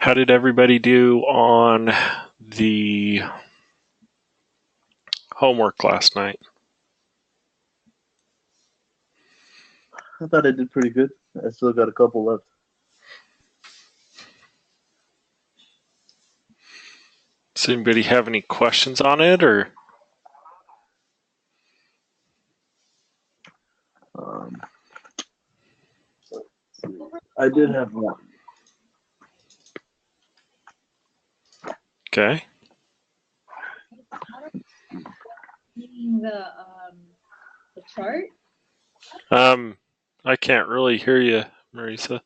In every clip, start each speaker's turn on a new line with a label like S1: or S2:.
S1: How did everybody do on the homework last night?
S2: I thought I did pretty good. I still got a couple left.
S1: Does anybody have any questions on it or?
S2: Um, I did have one.
S1: Okay.
S3: Seeing the chart.
S1: Um, I can't really hear you, Marisa.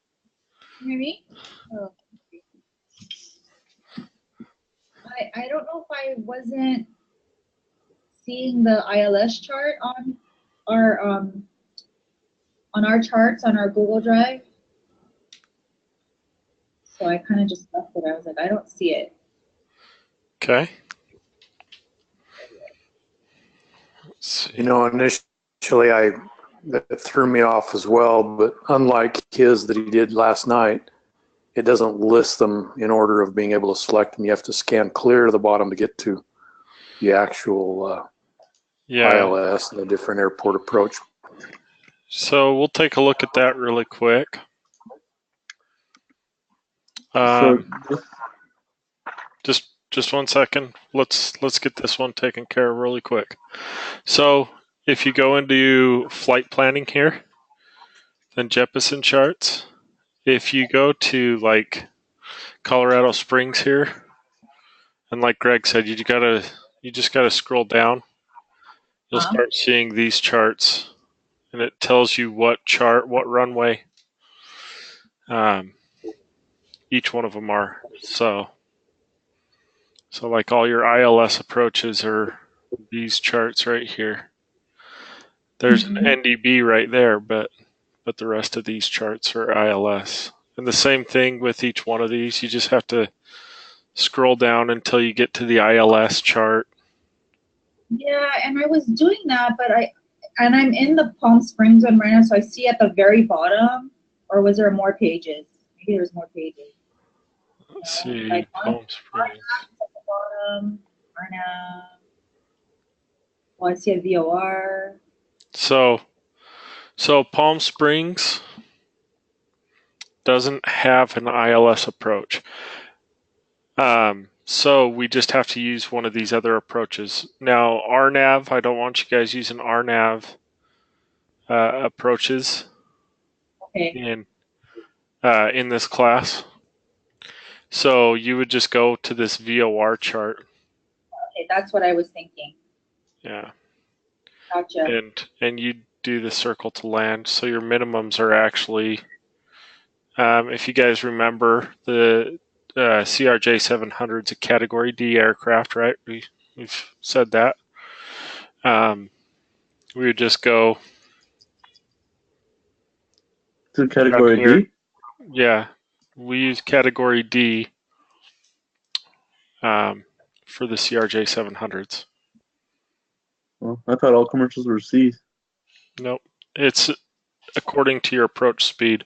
S3: You hear me? Oh. I don't know if I wasn't seeing the ILS chart on our charts on our Google Drive. So I kind of just left it. I was like, I don't see it.
S1: Okay. Let's see.
S4: You know, initially that threw me off as well, but unlike his that he did last night, it doesn't list them in order of being able to select them. You have to scan clear to the bottom to get to the actual
S1: Yeah.
S4: ILS and the different airport approach.
S1: So we'll take a look at that really quick.
S2: So
S1: Just 1 second. Let's get this one taken care of really quick. So if you go into flight planning here, then Jeppesen charts. If you go to like Colorado Springs here, and like Greg said, you just gotta scroll down. You'll start seeing these charts, and it tells you what runway each one of them are. So like all your ILS approaches are these charts right here. There's an NDB right there, but the rest of these charts are ILS. And the same thing with each one of these. You just have to scroll down until you get to the ILS chart.
S3: Yeah, and I was doing that, but I'm in the Palm Springs one right now, so I see at the very bottom, or was there more pages? Maybe there's more pages.
S1: Let's see,
S3: like
S1: Palm Springs.
S3: At the bottom, Arnav. Oh, I see a VOR.
S1: So Palm Springs doesn't have an ILS approach. So we just have to use one of these other approaches. Now, RNAV, I don't want you guys using RNAV approaches in this class. So you would just go to this VOR chart.
S3: Okay, that's what I was thinking.
S1: Yeah.
S3: Gotcha.
S1: And you do the circle to land. So your minimums are actually, if you guys remember, the CRJ 700 is a Category D aircraft, right? We've said that. We would just go
S2: to Category D?
S1: Yeah, we use Category D for the CRJ 700s.
S2: Well, I thought all commercials were C's.
S1: Nope. It's according to your approach speed.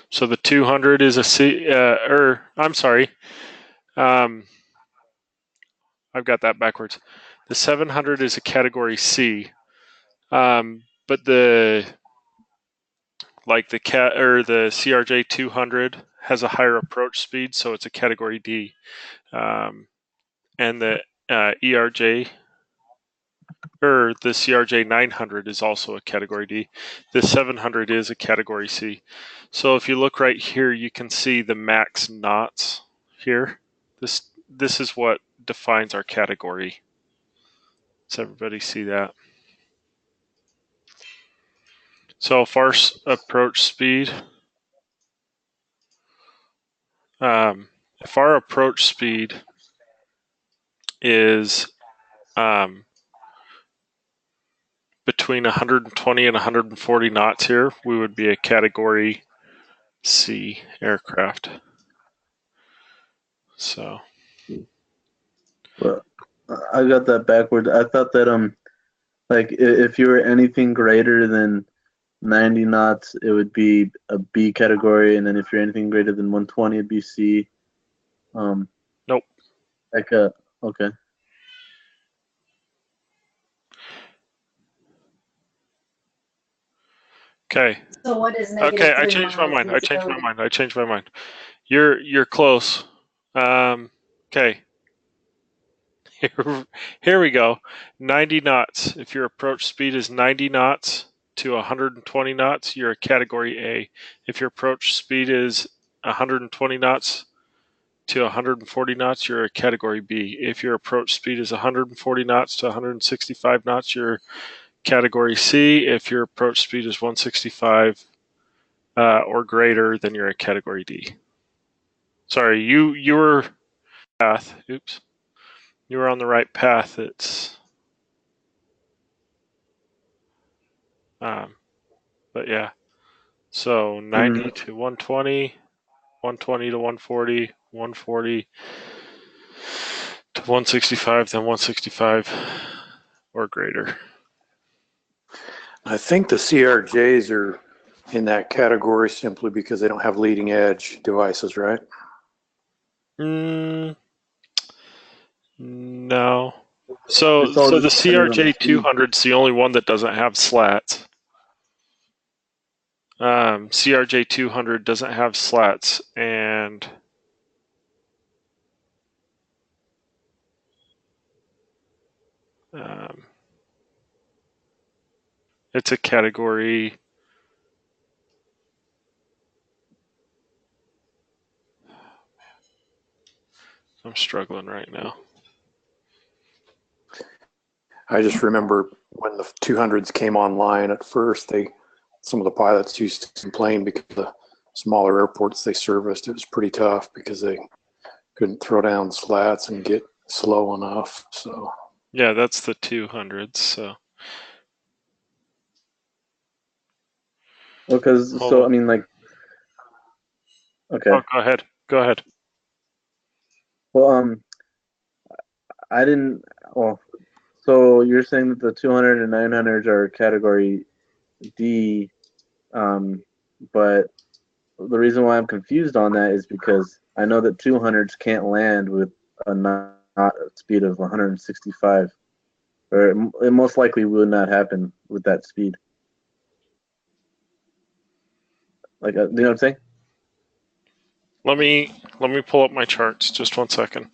S1: So the 200 is a C, I'm sorry. I've got that backwards. The 700 is a Category C. But the CRJ 200 has a higher approach speed, so it's a Category D. And the ERJ or the CRJ 900 is also a Category D. The 700 is a Category C. So if you look right here, you can see the max knots here. This is what defines our category. Does everybody see that? So if our approach speed, is between 120 and 140 knots here, we would be a Category C aircraft. So.
S2: Well, I got that backwards. I thought that like if you were anything greater than 90 knots, it would be a B category, and then if you're anything greater than 120, it'd be C.
S1: Nope.
S2: Like okay.
S1: Okay.
S5: So what is
S1: Okay,
S5: negative
S1: I
S5: 3
S1: changed my
S5: miles
S1: mind.
S5: visibility?
S1: I changed my mind. You're close. Okay. Here we go. 90 knots. If your approach speed is 90 knots to 120 knots, you're a category A. If your approach speed is 120 knots to 140 knots, you're a category B. If your approach speed is 140 knots to 165 knots, you're category C. If your approach speed is 165 or greater, then you're a category D. Sorry, you were path. Oops, you were on the right path. It's but yeah. So 90 to 120, 120 to 140, 140 to 165, then 165 or greater.
S4: I think the CRJs are in that category simply because they don't have leading edge devices, right?
S1: No. So
S2: It's all
S1: the
S2: just depending on the
S1: CRJ
S2: speed.
S1: 200 is the only one that doesn't have slats. CRJ 200 doesn't have slats, and it's a category. I'm struggling right now.
S4: I just remember when the 200s came online at first, some of the pilots used to complain because the smaller airports they serviced, it was pretty tough because they couldn't throw down slats and get slow enough. So
S1: Yeah, that's the 200s. So
S2: Because
S1: hold
S2: so
S1: on.
S2: I mean like okay.
S1: Oh, go ahead. Go ahead.
S2: Well I didn't well so you're saying that the 200 and 900s are category D, but the reason why I'm confused on that is because I know that 200s can't land with a knot speed of 165, or it most likely would not happen with that speed. Like, you know what I'm saying?
S1: Let me pull up my charts. Just one second.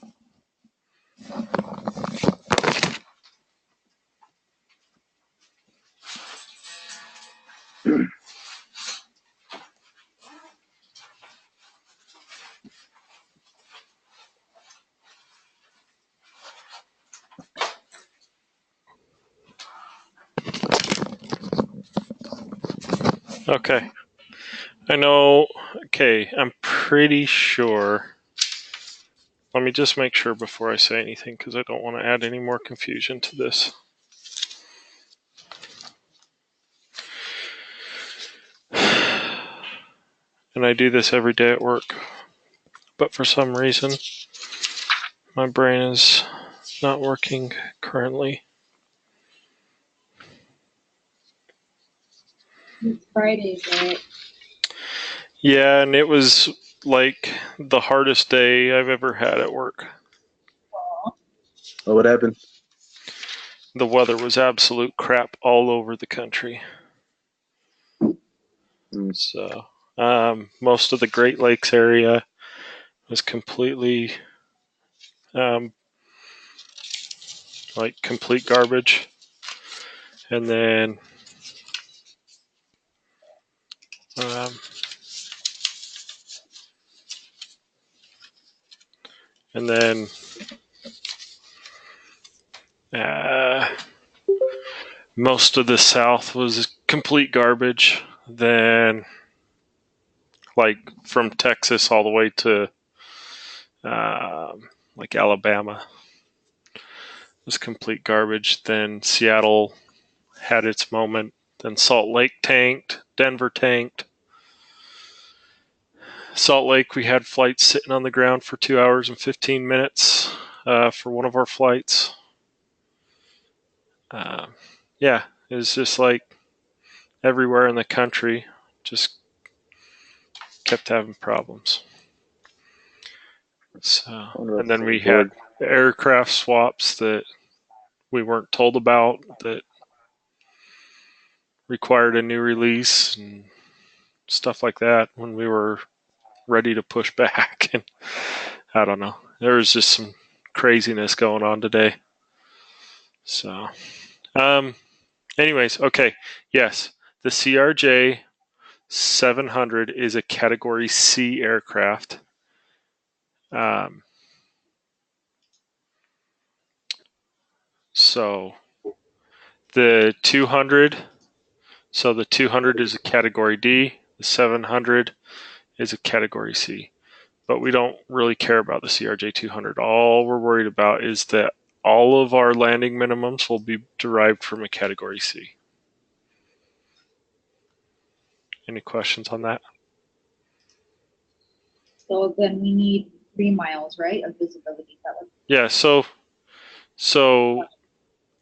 S1: Okay. I know. Okay, I'm pretty sure. Let me just make sure before I say anything because I don't want to add any more confusion to this. And I do this every day at work. But for some reason, my brain is not working currently.
S3: It's Friday, right?
S1: Yeah, and it was like the hardest day I've ever had at work.
S3: Aw.
S2: Oh, what happened?
S1: The weather was absolute crap all over the country.
S2: Mm.
S1: So, most of the Great Lakes area was completely, um, like complete garbage. And then, um, and then, uh, most of the South was complete garbage. Then, like from Texas all the way to like Alabama was complete garbage. Then Seattle had its moment. Then Salt Lake tanked. Denver tanked. Salt Lake, we had flights sitting on the ground for 2 hours and 15 minutes for one of our flights. Yeah, it was just like everywhere in the country, just kept having problems. So,
S2: Wonder
S1: and
S2: if
S1: then we
S2: it's
S1: had
S2: board.
S1: aircraft swaps that we weren't told about that required a new release and stuff like that when we were ready to push back. And I don't know. There was just some craziness going on today. So, anyways, okay. Yes, the CRJ 700 is a Category C aircraft. So the 200, so the 200 is a Category D. The 700 is a Category C. But we don't really care about the CRJ 200. All we're worried about is that all of our landing minimums will be derived from a Category C. Any questions on that?
S3: So then we need 3 miles, right, of visibility.
S1: Yeah, so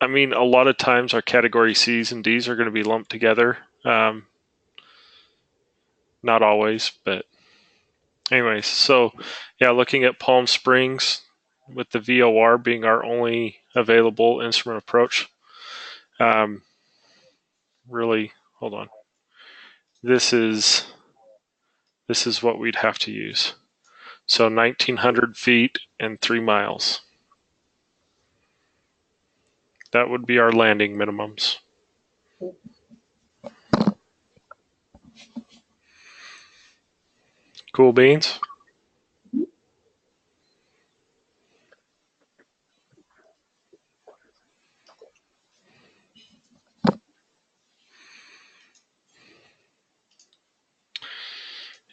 S1: I mean, a lot of times our Category Cs and Ds are going to be lumped together. Not always, but anyways. So yeah, looking at Palm Springs with the VOR being our only available instrument approach. Really, hold on. This is what we'd have to use. So 1,900 feet and 3 miles. That would be our landing minimums. Cool beans?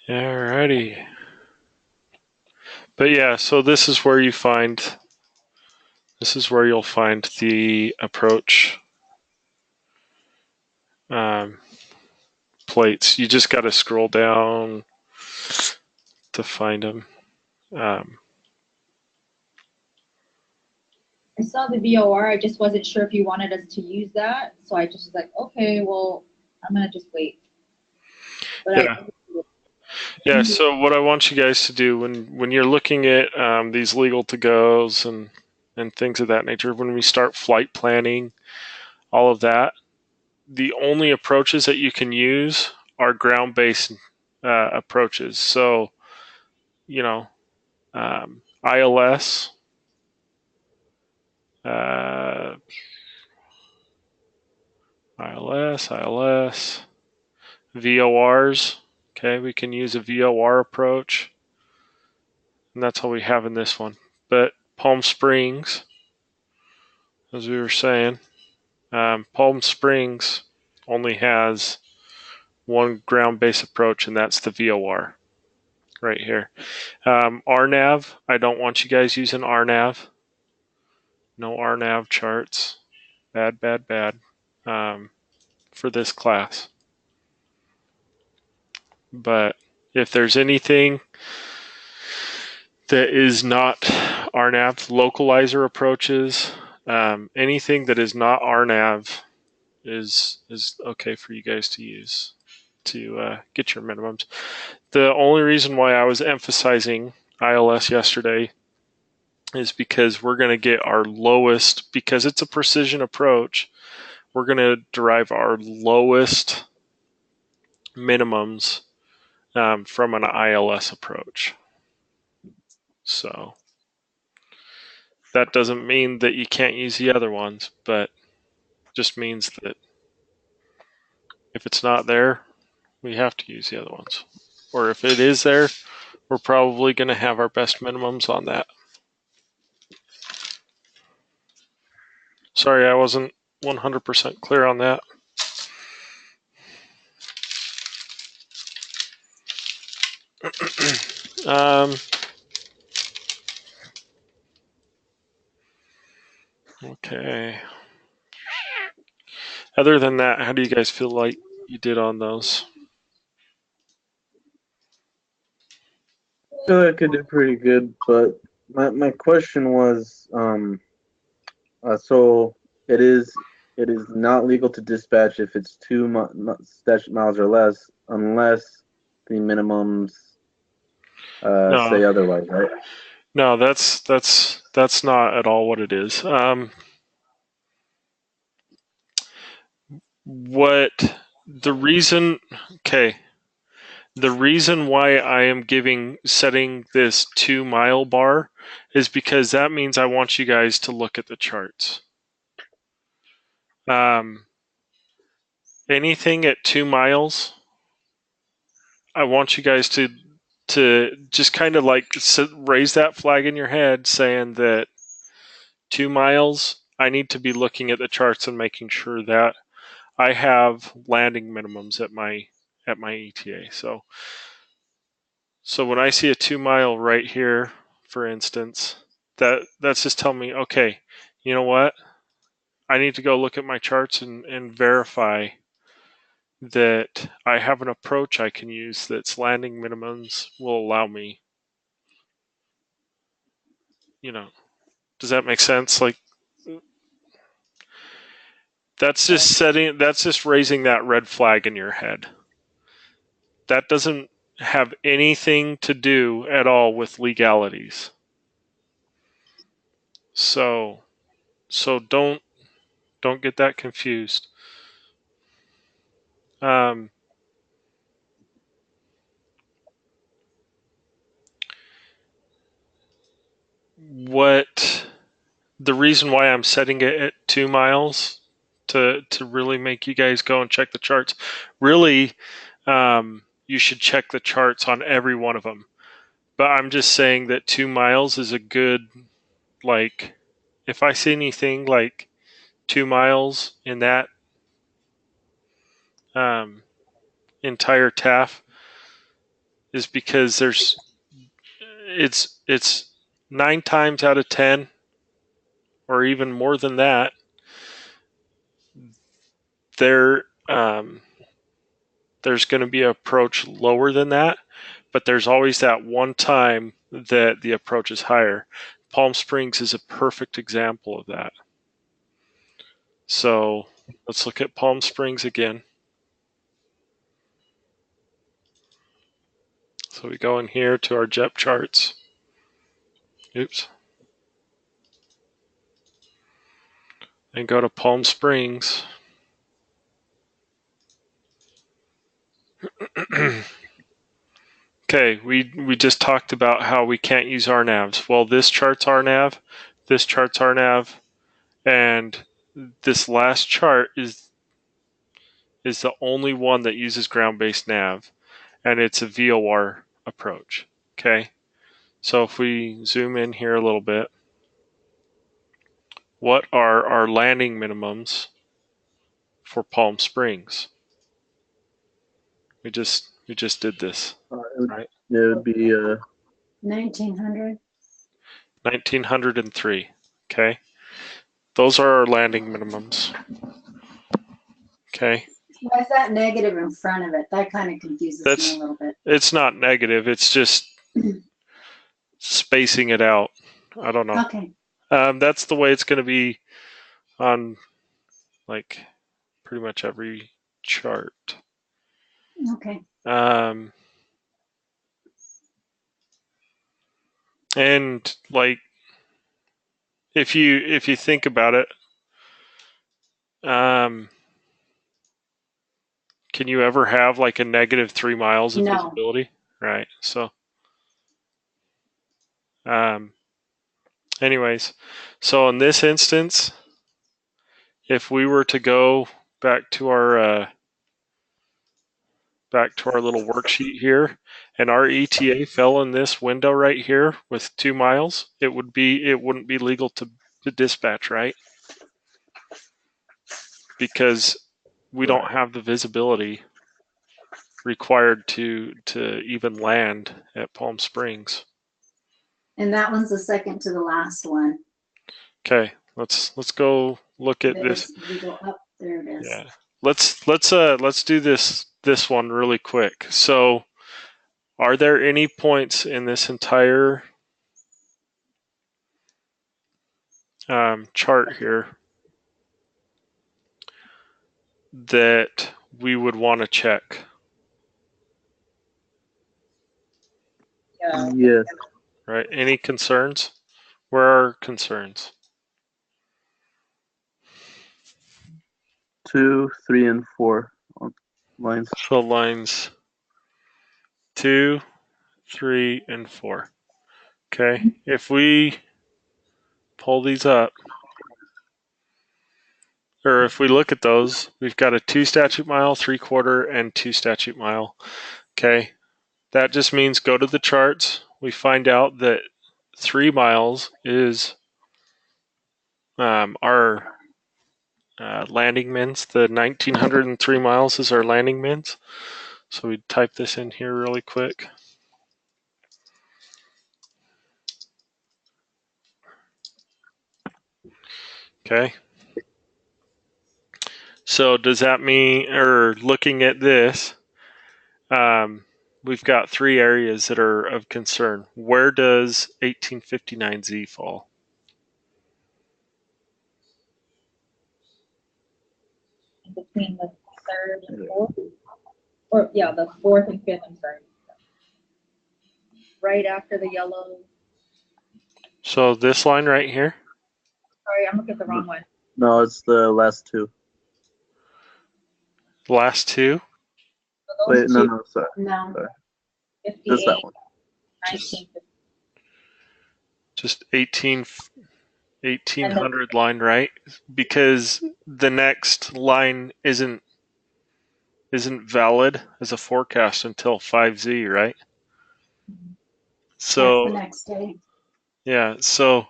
S1: Alrighty. But yeah, so this is where you'll find the approach plates. You just got to scroll down to find them.
S3: I saw the VOR. I just wasn't sure if you wanted us to use that. So I just was like, okay, well, I'm going to just wait. But
S1: yeah. Yeah, so what I want you guys to do when you're looking at these legal to-goes and things of that nature, when we start flight planning, all of that, the only approaches that you can use are ground-based approaches. So, you know, ILS, VORs. Okay, we can use a VOR approach, and that's all we have in this one. But Palm Springs, as we were saying, Palm Springs only has one ground-based approach, and that's the VOR right here. RNAV, I don't want you guys using RNAV. No RNAV charts. Bad, bad, bad for this class. But if there's anything that is not RNAV, localizer approaches, anything that is not RNAV is okay for you guys to use to get your minimums. The only reason why I was emphasizing ILS yesterday is because we're going to get our lowest, because it's a precision approach, we're going to derive our lowest minimums from an ILS approach. So that doesn't mean that you can't use the other ones, but just means that if it's not there, we have to use the other ones. Or if it is there, we're probably going to have our best minimums on that. Sorry, I wasn't 100% clear on that. Okay. Other than that, how do you guys feel like you did on those?
S2: I feel like I did pretty good, but my question was, so it is not legal to dispatch if it's 2 statute miles or less, unless the minimums
S1: No.
S2: say otherwise, right?
S1: No, that's not at all what it is. What the reason? Okay, the reason why I am setting this 2 mile bar is because that means I want you guys to look at the charts. Anything at 2 miles, I want you guys to just kind of like raise that flag in your head, saying that 2 miles, I need to be looking at the charts and making sure that I have landing minimums at my ETA. So when I see a 2 mile right here, for instance, that's just telling me, okay, you know what? I need to go look at my charts and verify that I have an approach I can use that's landing minimums will allow me. Does that make sense? Like, that's just raising that red flag in your head. That doesn't have anything to do at all with legalities. So don't get that confused. What the reason why I'm setting it at 2 miles to really make you guys go and check the charts. Really, you should check the charts on every one of them. But I'm just saying that 2 miles is a good, like, if I see anything like 2 miles in that entire TAF, is because it's 9 times out of 10, or even more than that, there's going to be an approach lower than that, but there's always that one time that the approach is higher. Palm Springs is a perfect example of that. So let's look at Palm Springs again. So we go in here to our JEP charts. Oops. And go to Palm Springs. Okay, we just talked about how we can't use RNAVs. Well, this chart's RNAV, this chart's RNAV, and this last chart is the only one that uses ground-based nav, and it's a VOR approach. Okay, so if we zoom in here a little bit, what are our landing minimums for Palm Springs? We just did this, right?
S2: It would be
S5: 1900.
S1: 1903. Okay, those are our landing minimums. Okay.
S5: Why is that negative in front of it? That kind of confuses me a little bit.
S1: It's not negative. It's just spacing it out. I don't know.
S5: Okay.
S1: That's the way it's going to be on, like, pretty much every chart.
S5: Okay.
S1: And like, if you think about it, can you ever have like a negative 3 miles of visibility? Right. So, anyways, so in this instance, if we were to go back to our little worksheet here, and our ETA fell in this window right here with 2 miles, it wouldn't be legal to dispatch, right? Because we don't have the visibility required to even land at Palm Springs.
S5: And that one's the second to the last one.
S1: Okay, let's go look at this.
S5: We go up. There it is.
S1: Yeah, let's do this one really quick. So, are there any points in this entire chart here that we would want to check?
S3: Yeah.
S2: yes.
S1: right? Any concerns? Where are concerns?
S2: 2, 3, and 4 lines.
S1: So lines 2, 3, and 4. Okay, if we pull these up, or if we look at those, we've got a 2 statute mile, 3/4, and 2 statute mile. Okay, that just means go to the charts. We find out that 3 miles is our landing mins. The 1903 miles is our landing mins. So we type this in here really quick. Okay. So does that mean, or looking at this, we've got 3 areas that are of concern. Where does 1859Z fall?
S3: Between the third and fourth, or yeah, the fourth and fifth. I'm sorry. Right after the yellow.
S1: So this line right here.
S3: Sorry, I'm looking at the wrong one.
S2: No, it's the last 2.
S1: Last 2.
S3: So
S2: Wait,
S3: those
S2: no,
S3: two,
S2: no, sorry.
S5: No.
S3: 58,
S2: Just that one.
S3: 1950.
S1: Just 1800 line, right? Because the next line isn't valid as a forecast until 5Z, right?
S5: That's the
S1: So
S5: next day.
S1: yeah, so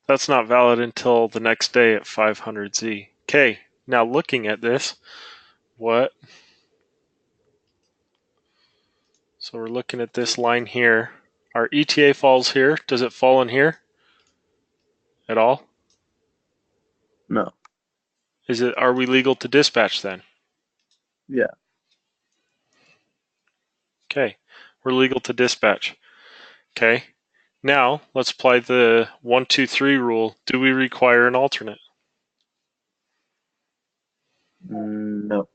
S1: that's not valid until the next day at 500Z. Okay, now looking at this, what? So we're looking at this line here. Our ETA falls here. Does it fall in here at all?
S2: No.
S1: Are we legal to dispatch then?
S2: Yeah.
S1: Okay, we're legal to dispatch. Okay, now let's apply the 1, 2, 3 rule. Do we require an alternate?
S2: No.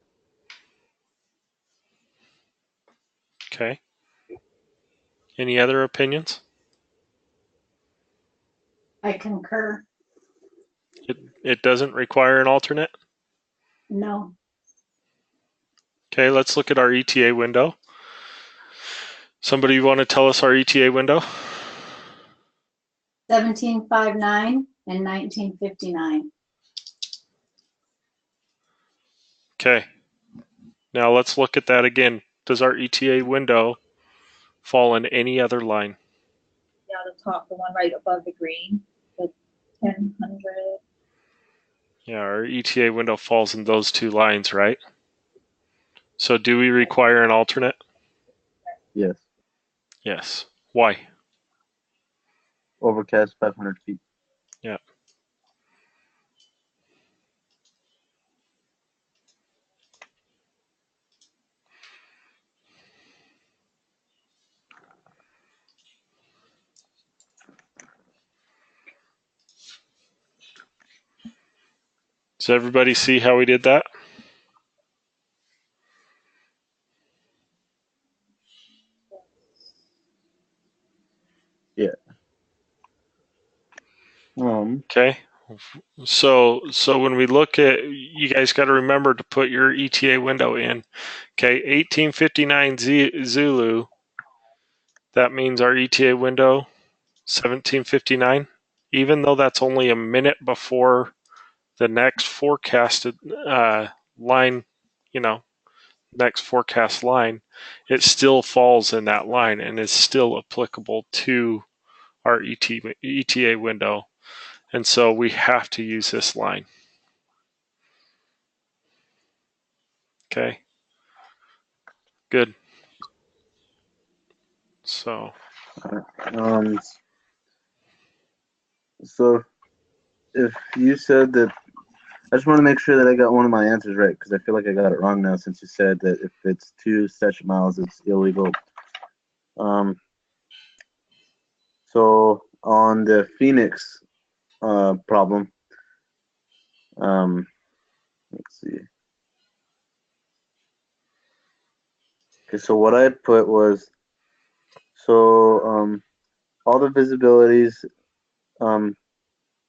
S1: Okay. Any other opinions?
S5: I concur.
S1: It doesn't require an alternate?
S5: No.
S1: Okay, let's look at our ETA window. Somebody want to tell us our ETA window?
S5: 1759 and 1959.
S1: Okay. Now let's look at that again. Does our ETA window fall in any other line?
S3: Yeah, the top, the one right above the green, the 1000.
S1: Yeah, our ETA window falls in those 2 lines, right? So do we require an alternate?
S2: Yes.
S1: Yes. Why?
S2: Overcast 500 feet.
S1: Yeah. Does everybody see how we did that?
S2: Yeah.
S1: Okay. So when we look at, you guys got to remember to put your ETA window in. Okay, 1859 Zulu. That means our ETA window 1759. Even though that's only a minute before the next forecasted line, next forecast line, it still falls in that line and is still applicable to our ETA window. And so we have to use this line. Okay. Good. So.
S2: So if you said that, I just want to make sure that I got one of my answers right, because I feel like I got it wrong now since you said that if it's 2 statute miles, it's illegal. So on the Phoenix problem, let's see. Okay, so what I put was, so all the visibilities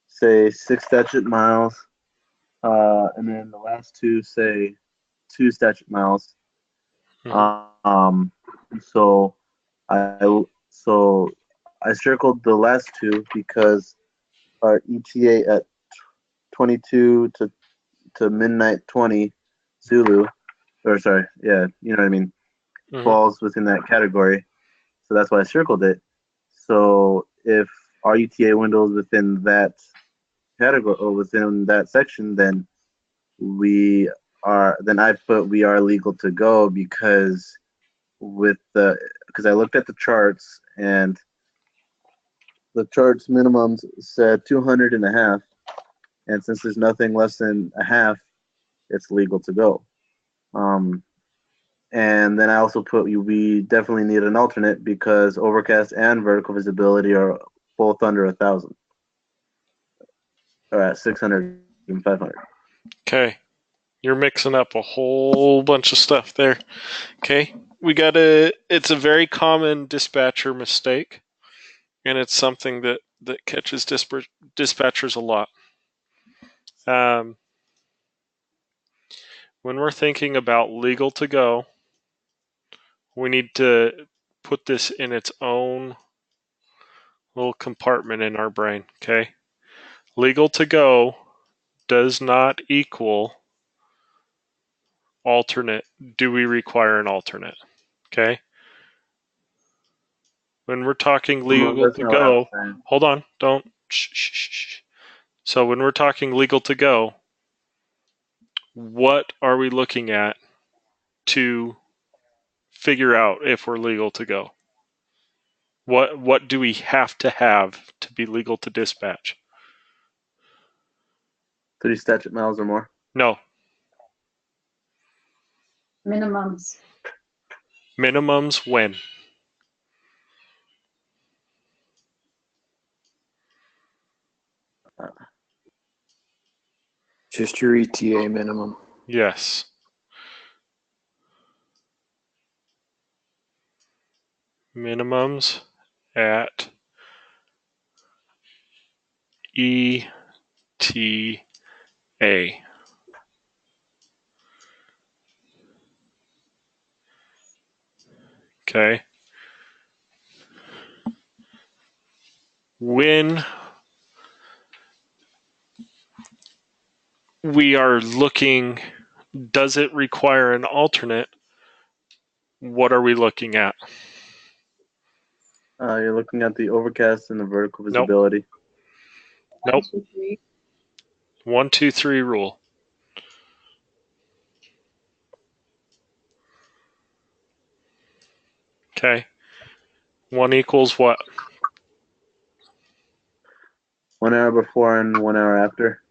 S2: say 6 statute miles, and then the last two say 2 statute miles. Um, so so I circled the last two because our ETA at 22 to midnight 20 Zulu, or sorry, yeah, you know what I mean, falls within that category. So that's why I circled it. So if our ETA window is within that category or within that section, then I put we are legal to go because because I looked at the charts and the charts minimums said 200 and a half, and since there's nothing less than a half, it's legal to go. And then I also put we definitely need an alternate because overcast and vertical visibility are both under 1,000, or at 600 and 500.
S1: Okay. You're mixing up a whole bunch of stuff there. Okay. It's a very common dispatcher mistake, and it's something that catches dispatchers a lot. When we're thinking about legal to go, we need to put this in its own little compartment in our brain. Okay. Legal to go does not equal alternate. Do we require an alternate? Okay. When we're talking legal
S2: That's
S1: to
S2: not what I was
S1: go,
S2: saying.
S1: hold on, don't. Shh. So when we're talking legal to go, what are we looking at to figure out if we're legal to go? What do we have to be legal to dispatch?
S2: 3 statute miles or more.
S1: No.
S5: Minimums.
S1: Minimums when?
S4: Just your ETA minimum.
S1: Yes. Minimums at ETA. Okay. When we are looking, does it require an alternate? What are we looking at?
S2: You're looking at the overcast and the vertical
S1: Nope.
S2: visibility.
S1: Nope.
S3: 1, 2, 3.
S1: 1, 2, 3 rule. Okay. 1 equals what?
S2: 1 hour before and 1 hour after.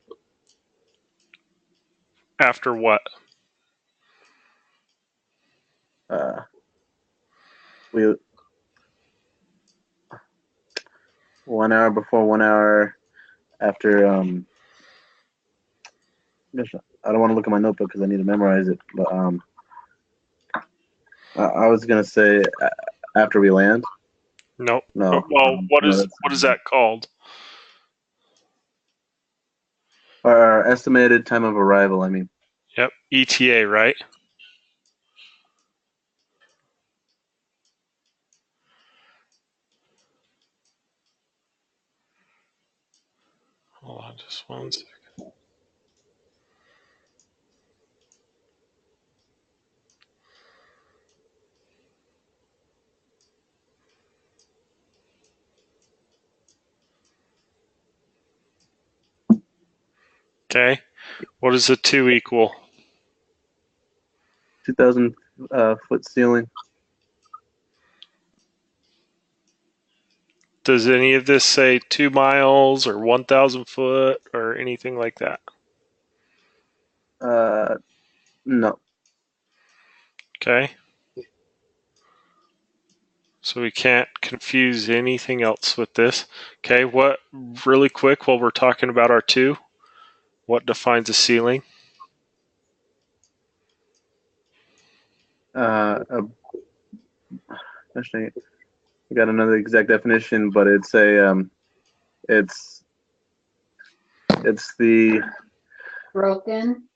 S1: After what?
S2: We 1 hour before, 1 hour after. I don't want to look at my notebook because I need to memorize it. But I was gonna say after we land.
S1: Nope.
S2: No.
S1: Well, what
S2: no,
S1: is that called?
S2: Our estimated time of arrival. I mean.
S1: Yep. ETA, right? Hold on just 1 second. Okay. What does a 2 equal?
S2: 2,000 foot ceiling.
S1: Does any of this say 2 miles or 1,000 foot or anything like that?
S2: No.
S1: Okay. So we can't confuse anything else with this. Okay, what, really quick, while we're talking about our 2, what defines a ceiling?
S2: Actually, I got another exact definition, but it's a it's the
S5: Broken.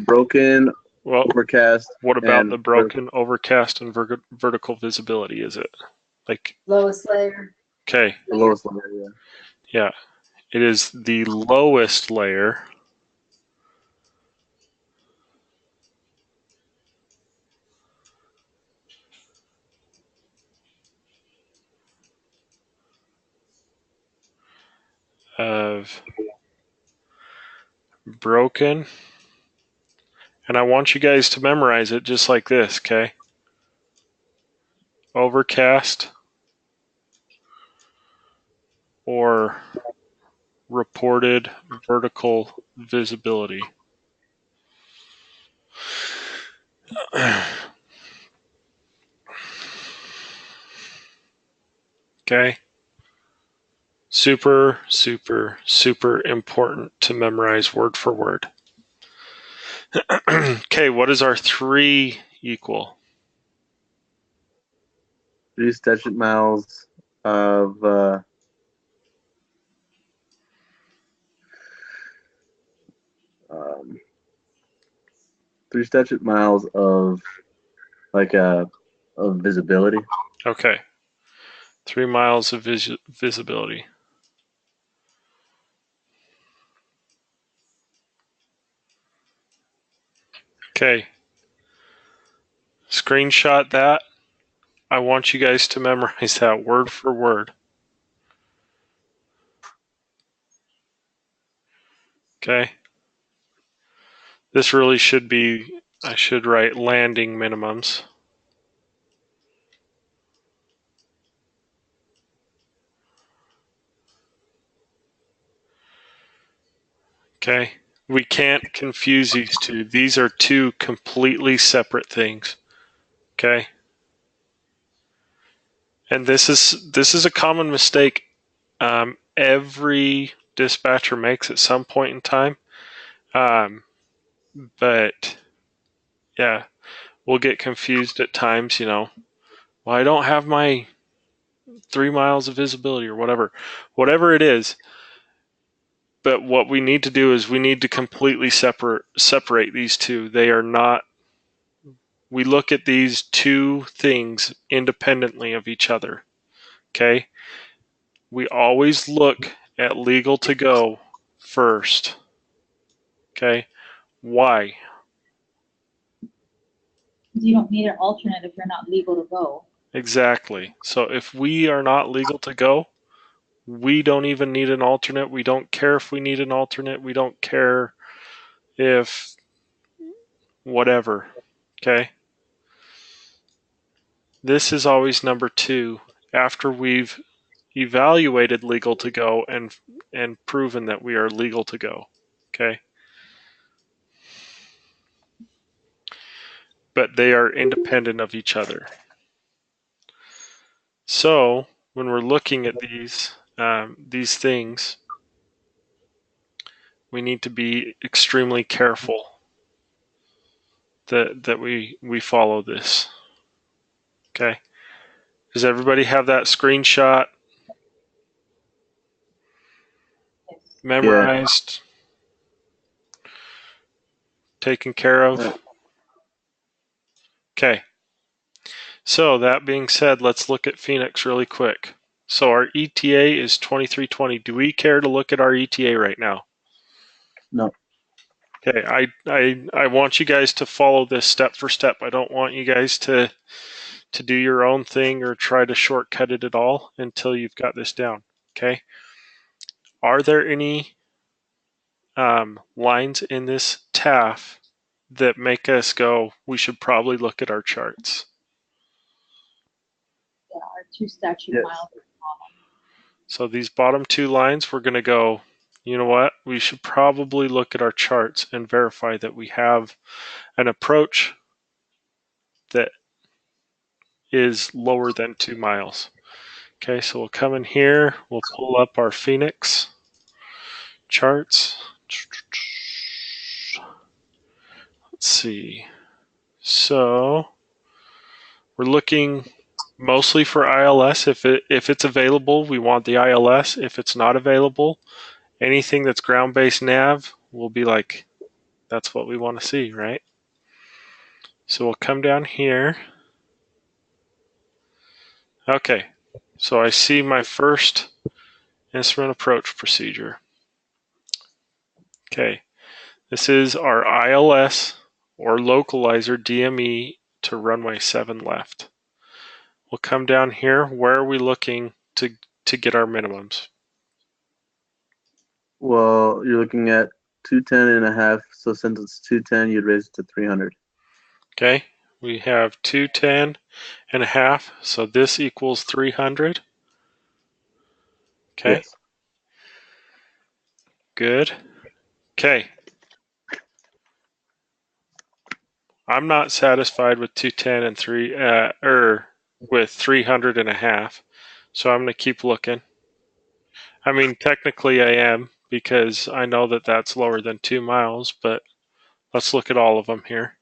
S2: broken,
S1: Well,
S2: overcast,
S1: what about
S2: and
S1: the broken, overcast, and vertical visibility? Is it like
S5: Lowest layer.
S1: okay?
S2: the lowest layer. Yeah.
S1: Yeah, it is the lowest layer of broken, and I want you guys to memorize it just like this, okay? Overcast or reported vertical visibility. Okay? Super, super, super important to memorize word for word. Okay, what does our 3 equal?
S2: 3 statute miles of 3 statute miles of like of visibility.
S1: Okay, 3 miles of visibility. Okay, screenshot that. I want you guys to memorize that word for word. Okay, this really should be, I should write landing minimums. Okay, we can't confuse these two. These are 2 completely separate things. Okay, and this is a common mistake every dispatcher makes at some point in time. But yeah, we'll get confused at times. Well, I don't have my 3 miles of visibility or whatever it is. But what we need to do is we need to completely separate these two. They are not. We look at these 2 things independently of each other. Okay, we always look at legal to go first. Okay, why?
S3: You don't need an alternate if you're not legal to go.
S1: Exactly. So if we are not legal to go, we don't even need an alternate. We don't care if we need an alternate. We don't care if whatever. Okay? This is always number 2 after we've evaluated legal to go and proven that we are legal to go. Okay? But they are independent of each other. So when we're looking at these things, we need to be extremely careful that we follow this. Okay. Does everybody have that screenshot
S3: Yes.
S1: memorized, taken care of?
S2: Yeah.
S1: Okay. So that being said, let's look at Phoenix really quick. So our ETA is 2320. Do we care to look at our ETA right now?
S2: No.
S1: Okay, I want you guys to follow this step for step. I don't want you guys to do your own thing or try to shortcut it at all until you've got this down. Okay. Are there any lines in this TAF that make us go, we should probably look at our charts?
S3: There are 2 statute
S2: Yes.
S3: miles.
S1: So these bottom 2 lines, we're going to go, you know what? We should probably look at our charts and verify that we have an approach that is lower than 2 miles. Okay, so we'll come in here, we'll pull up our Phoenix charts. Let's see. So we're looking mostly for ILS. If it's available, we want the ILS. If it's not available, anything that's ground-based nav will be like, that's what we want to see, right? So we'll come down here. Okay, so I see my first instrument approach procedure. Okay, this is our ILS or localizer DME to runway 7 left. We'll come down here. Where are we looking to get our minimums?
S2: Well, you're looking at 210.5. So since it's 210, you'd raise it to 300.
S1: Okay, we have 210.5, so this equals 300. Okay,
S2: Yes.
S1: good. Okay, I'm not satisfied with 210 and 3 with 300.5, so I'm going to keep looking. I mean, technically I am, because I know that that's lower than 2 miles, but let's look at all of them here.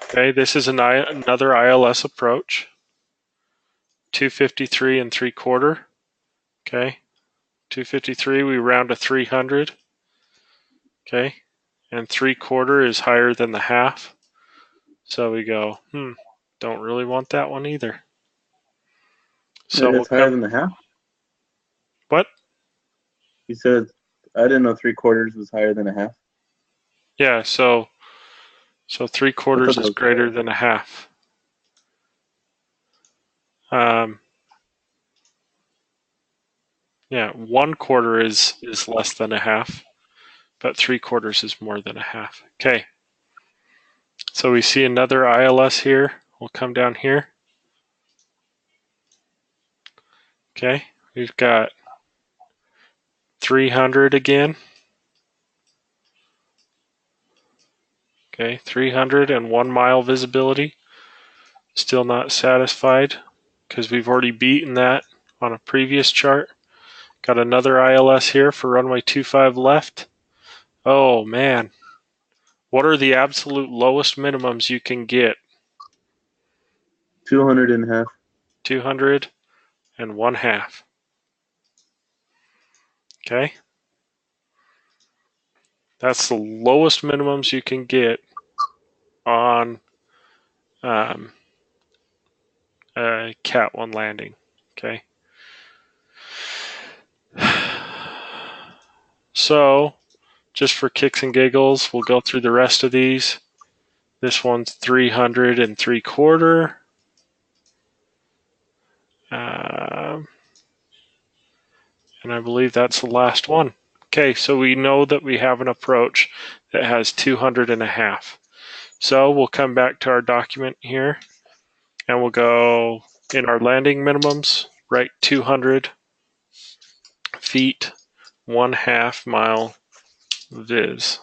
S1: Okay, this is another ILS approach. 253 and 3/4. Okay, 253, we round to 300. Okay, and 3/4 is higher than the half. So we go, don't really want that one either. So we'll
S2: It's higher
S1: come,
S2: than the half?
S1: what?
S2: You said, I didn't know 3/4 was higher than a half.
S1: Yeah, so
S2: I
S1: 3/4
S2: thought that
S1: is
S2: was
S1: greater than a half. Yeah, 1/4 is less than a half, but 3/4 is more than a half. Okay, so we see another ILS here. We'll come down here. Okay, we've got 300 again. Okay, 300 and 1 mile visibility. Still not satisfied because we've already beaten that on a previous chart. Got another ILS here for runway 25 left. Oh man, what are the absolute lowest minimums you can get?
S2: 200.5.
S1: 200 and 1/2. Okay, that's the lowest minimums you can get on a Cat 1 landing. Okay, so just for kicks and giggles, we'll go through the rest of these. This one's 300 and 3/4. And I believe that's the last one. Okay, so we know that we have an approach that has 200.5. So we'll come back to our document here and we'll go in our landing minimums, write 200 feet, 1/2 mile viz.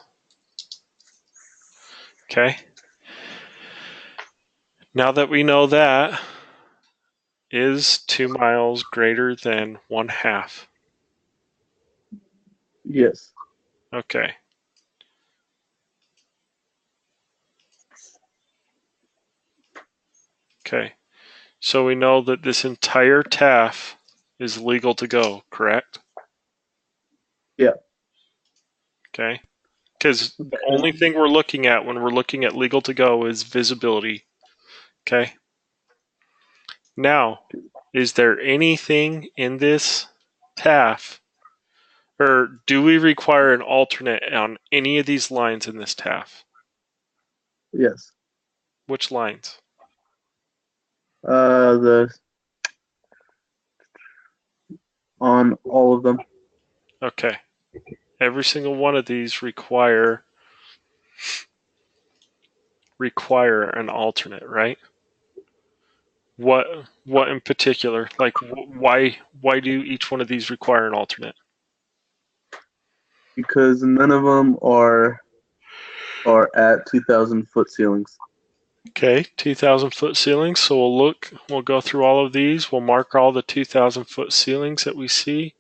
S1: Okay. Now that we know that, is 2 miles greater than 1/2?
S2: Yes.
S1: Okay. Okay. So we know that this entire TAF is legal to go, correct?
S2: Yeah.
S1: Okay. Because the
S2: Okay.
S1: only thing we're looking at when we're looking at legal to go is visibility. Okay. Now, is there anything in this TAF, or do we require an alternate on any of these lines in this TAF?
S2: Yes.
S1: Which lines?
S2: The on all of them.
S1: Okay. Every single one of these require an alternate, right? What in particular? Like why do each one of these require an alternate?
S2: Because none of them are at 2,000 foot ceilings.
S1: Okay, 2,000 foot ceilings. So we'll go through all of these. We'll mark all the 2,000 foot ceilings that we see.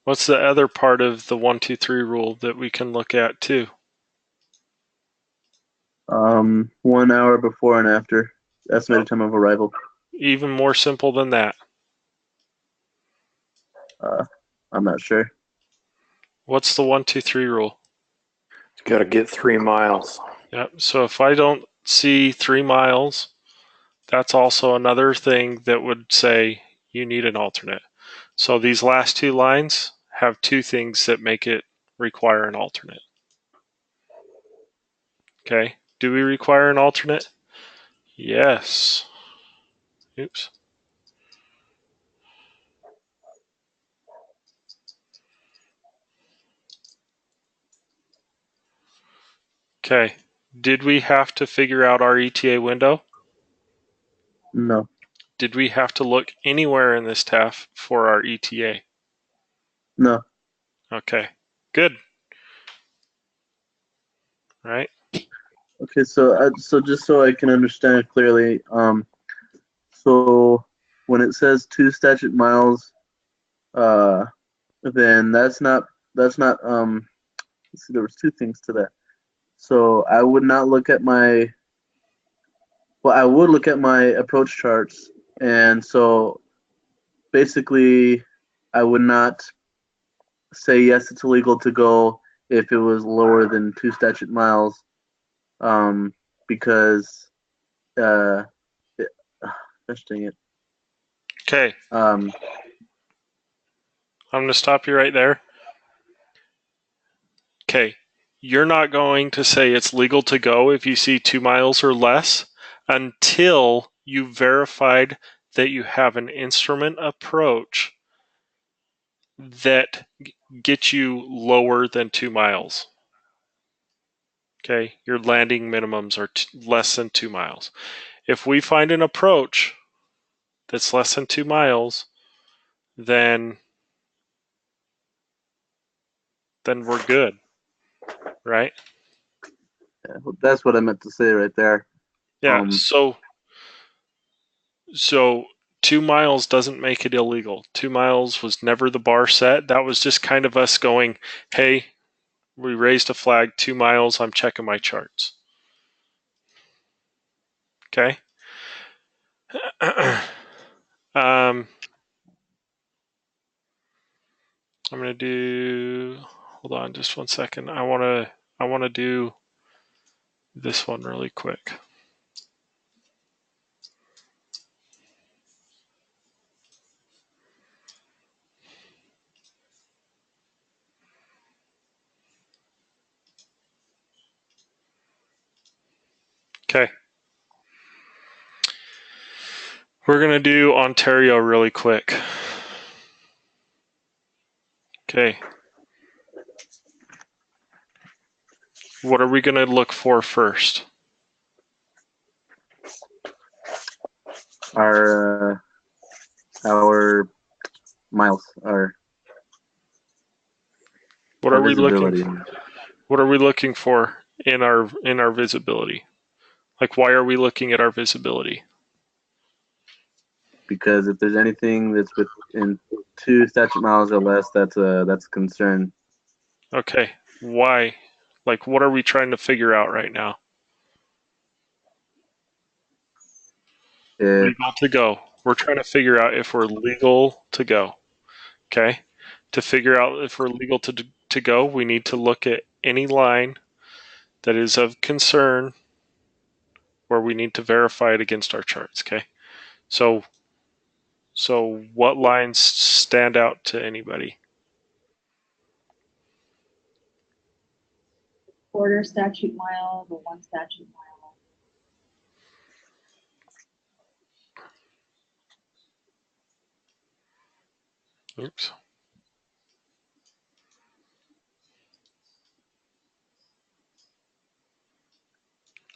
S1: What's the other part of the 1, 2, 3 rule that we can look at too?
S2: 1 hour before and after. Estimated time of arrival.
S1: Even more simple than that.
S2: I'm not sure.
S1: What's the 1, 2, 3 rule?
S4: You got to get 3 miles.
S1: Yep. So if I don't see 3 miles, that's also another thing that would say you need an alternate. So these last 2 lines have 2 things that make it require an alternate. Okay. Do we require an alternate? Yes. Oops. Okay. Did we have to figure out our ETA window?
S2: No.
S1: Did we have to look anywhere in this TAF for our ETA?
S2: No.
S1: Okay. Good. Right?
S2: Okay, so just so I can understand it clearly, so when it says 2 statute miles, then that's not let's see, there was 2 things to that. So I would not look at my I would look at my approach charts, and so basically I would not say yes, it's illegal to go if it was lower than 2 statute miles, because it, gosh dang it.
S1: Okay.
S2: Um,
S1: I'm going to stop you right there. Okay. You're not going to say it's legal to go if you see 2 miles or less until you've verified that you have an instrument approach that gets you lower than 2 miles. Okay. Your landing minimums are less than 2 miles. If we find an approach that's less than 2 miles, then we're good, right?
S2: that's what I meant to say right there.
S1: Yeah. So 2 miles doesn't make it illegal. 2 miles was never the bar set. That was just kind of us going, hey, we raised a flag 2 miles. I'm checking my charts. Okay. I'm gonna do. Hold on, just 1 second. I wanna do this one really quick. Okay. We're gonna do Ontario really quick. Okay. What are we gonna look for first?
S2: Our miles, our
S1: What are we looking
S2: visibility.
S1: for? What are we looking for in our visibility? Like, why are we looking at our visibility?
S2: Because if there's anything that's within 2 statute miles or less, that's a concern.
S1: Okay, why? Like, what are we trying to figure out right now?
S2: If
S1: Legal to go. We're trying to figure out if we're legal to go. Okay? To figure out if we're legal to go, we need to look at any line that is of concern where we need to verify it against our charts. Okay? So what lines stand out to anybody?
S3: Quarter statute mile, the 1 statute mile.
S1: Oops.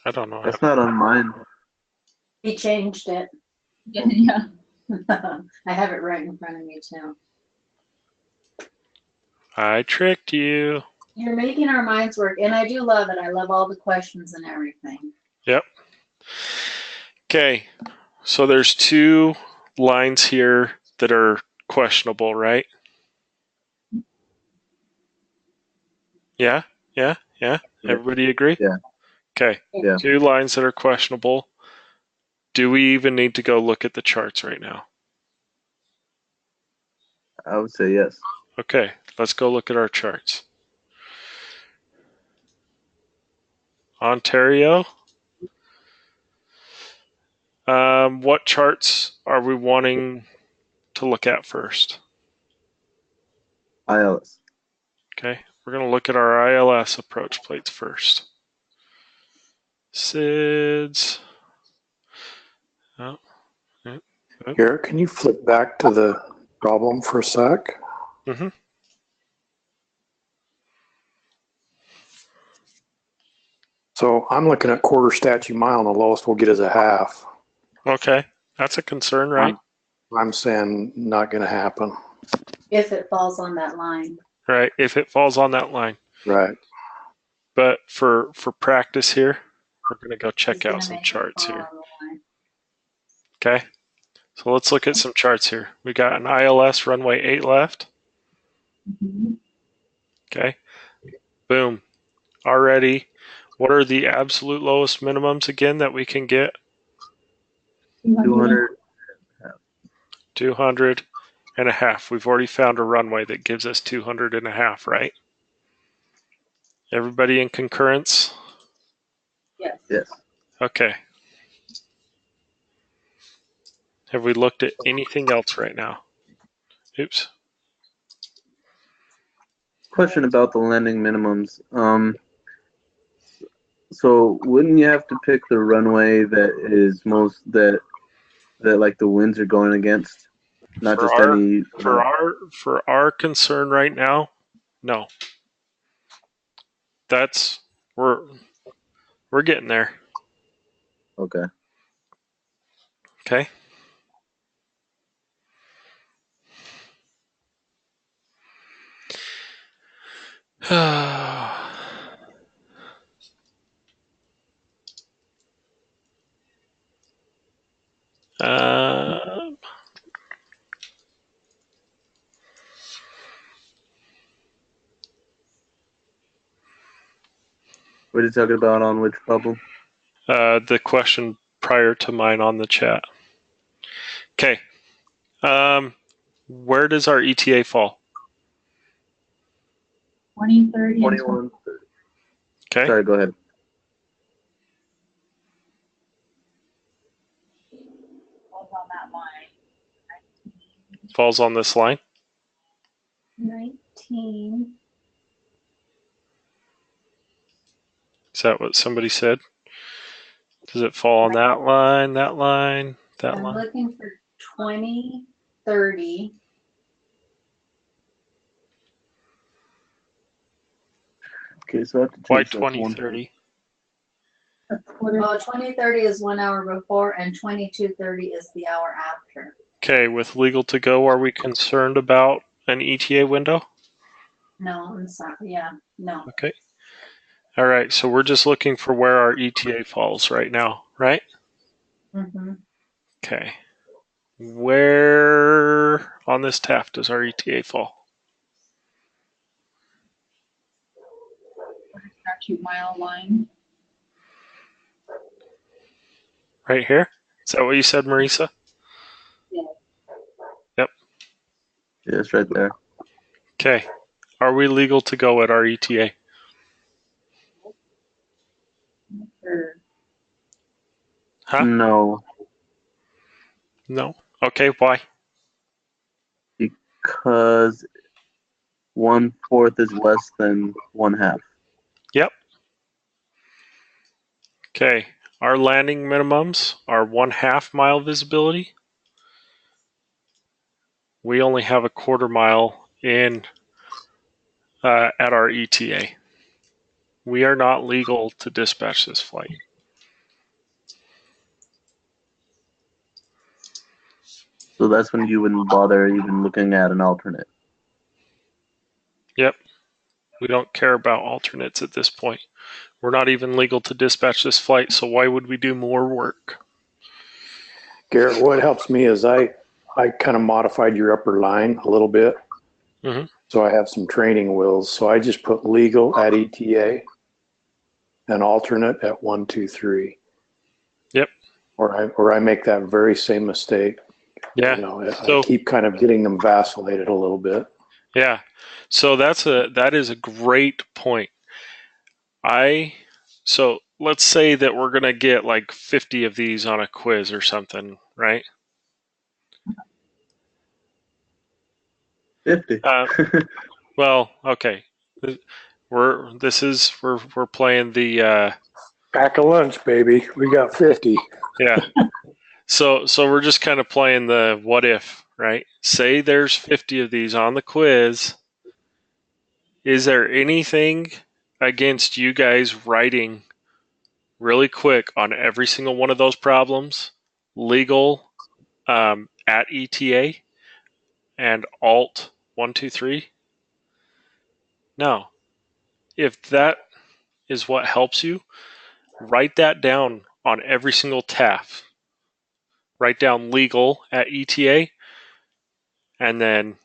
S1: I don't know.
S2: that's not on mine.
S5: He changed it.
S3: Yeah.
S5: I have it right in front of me too.
S1: I tricked you.
S5: You're making our minds work, and I do love it. I love all the questions and everything.
S1: Yep. Okay. So there's 2 lines here that are questionable, right? Yeah?
S2: Yeah.
S1: Everybody agree?
S2: Yeah.
S1: Okay.
S2: Yeah.
S1: 2 lines that are questionable. Do we even need to go look at the charts right now?
S2: I would say yes.
S1: Okay, let's go look at our charts. Ontario. What charts are we wanting to look at first?
S2: ILS.
S1: Okay, we're going to look at our ILS approach plates first. SIDS. Oh, yeah.
S4: Garrett, can you flip back to the problem for a sec?
S1: Mm-hmm.
S4: So I'm looking at quarter statute mile, and the lowest we'll get is a half.
S1: Okay, that's a concern, right?
S4: I'm saying not going to happen.
S5: If it falls on that line.
S1: Right, if it falls on that line.
S4: Right.
S1: But for practice here, we're going to go check
S5: He's
S1: out
S5: gonna
S1: some
S5: make it
S1: charts
S5: fall
S1: here.
S5: on the line.
S1: Okay, so let's look at some charts here. We got an ILS runway 8 left.
S3: Mhm.
S1: Okay, boom. Already, what are the absolute lowest minimums again that we can get?
S2: 200.
S1: 200 and a half. We've already found a runway that gives us 200 and a half, right? Everybody in concurrence?
S3: Yes.
S2: Yes.
S1: Okay. Have we looked at anything else right now? Oops.
S2: Question about the landing minimums. So wouldn't you have to pick the runway that is most that like the winds are going against, not
S1: For
S2: just
S1: our
S2: any?
S1: for our concern right now, no. That's we're getting there.
S2: Okay.
S1: Okay. uh,
S2: What are you talking about on which bubble?
S1: the question prior to mine on the chat. Okay. Where does our ETA fall?
S3: 20, 30, and
S2: 21.
S1: Okay.
S2: Sorry, go ahead.
S3: falls on that line.
S1: Falls on this line.
S5: 19.
S1: Is that what somebody said? Does it fall on that line, that line, that
S5: I'm
S1: line?
S5: looking for 20, 30.
S2: Okay, so I have to
S1: Why
S2: change that to
S1: 2030?
S3: A quarter.
S5: Oh, 2030 is 1 hour before, and 2230 is the hour after.
S1: Okay, with legal to go, are we concerned about an ETA window?
S5: No, I'm sorry. Yeah, no.
S1: Okay. All right, so we're just looking for where our ETA falls right now, right?
S5: Mm-hmm.
S1: Okay. Where on this TAF does our ETA fall?
S3: Statute mile line.
S1: Right here? Is that what you said, Marisa?
S3: Yes.
S1: Yep.
S2: Yeah, it's right there.
S1: Okay. Are we legal to go at our ETA?
S3: Or
S1: Huh?
S2: No,
S1: No. Okay, why?
S2: because 1/4 is less than 1/2.
S1: Yep. Okay. Our landing minimums are 1/2 mile visibility. We only have a 1/4 mile in at our ETA. We are not legal to dispatch this flight.
S2: So that's when you wouldn't bother even looking at an alternate.
S1: Yep. We don't care about alternates at this point. We're not even legal to dispatch this flight, so why would we do more work?
S4: Garrett, what helps me is I kind of modified your upper line a little bit.
S1: Mhm.
S4: So I have some training wheels. So I just put legal at ETA. an alternate at 1, 2, 3.
S1: Yep.
S4: Or I make that very same mistake.
S1: Yeah.
S4: You know, I
S1: So
S4: keep kind of getting them vacillated a little bit.
S1: yeah. So that is a great point. So let's say that we're gonna get like 50 of these on a quiz or something, right?
S2: 50.
S1: Well, okay. We're playing the
S4: Pack a lunch, baby. We got 50.
S1: yeah. So we're just kind of playing the what if, right? Say there's 50 of these on the quiz. Is there anything against you guys writing really quick on every single one of those problems? Legal at ETA and Alt 123? No. If that is what helps you, write that down on every single TAF. Write down legal at ETA, and then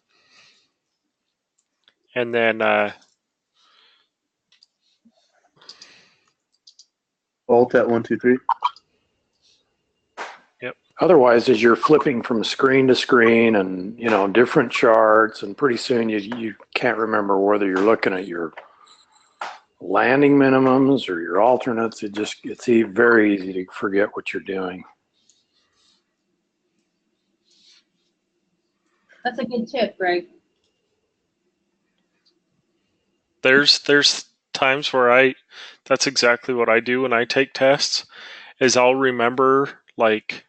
S1: and then
S2: Alt at 1, 2, 3.
S1: yep.
S4: Otherwise, as you're flipping from screen to screen and, you know, different charts, and pretty soon you can't remember whether you're looking at your landing minimums or your alternates. It's very easy to forget what you're doing.
S3: That's a good tip, Greg.
S1: There's times where that's exactly what I do when I take tests is I'll remember like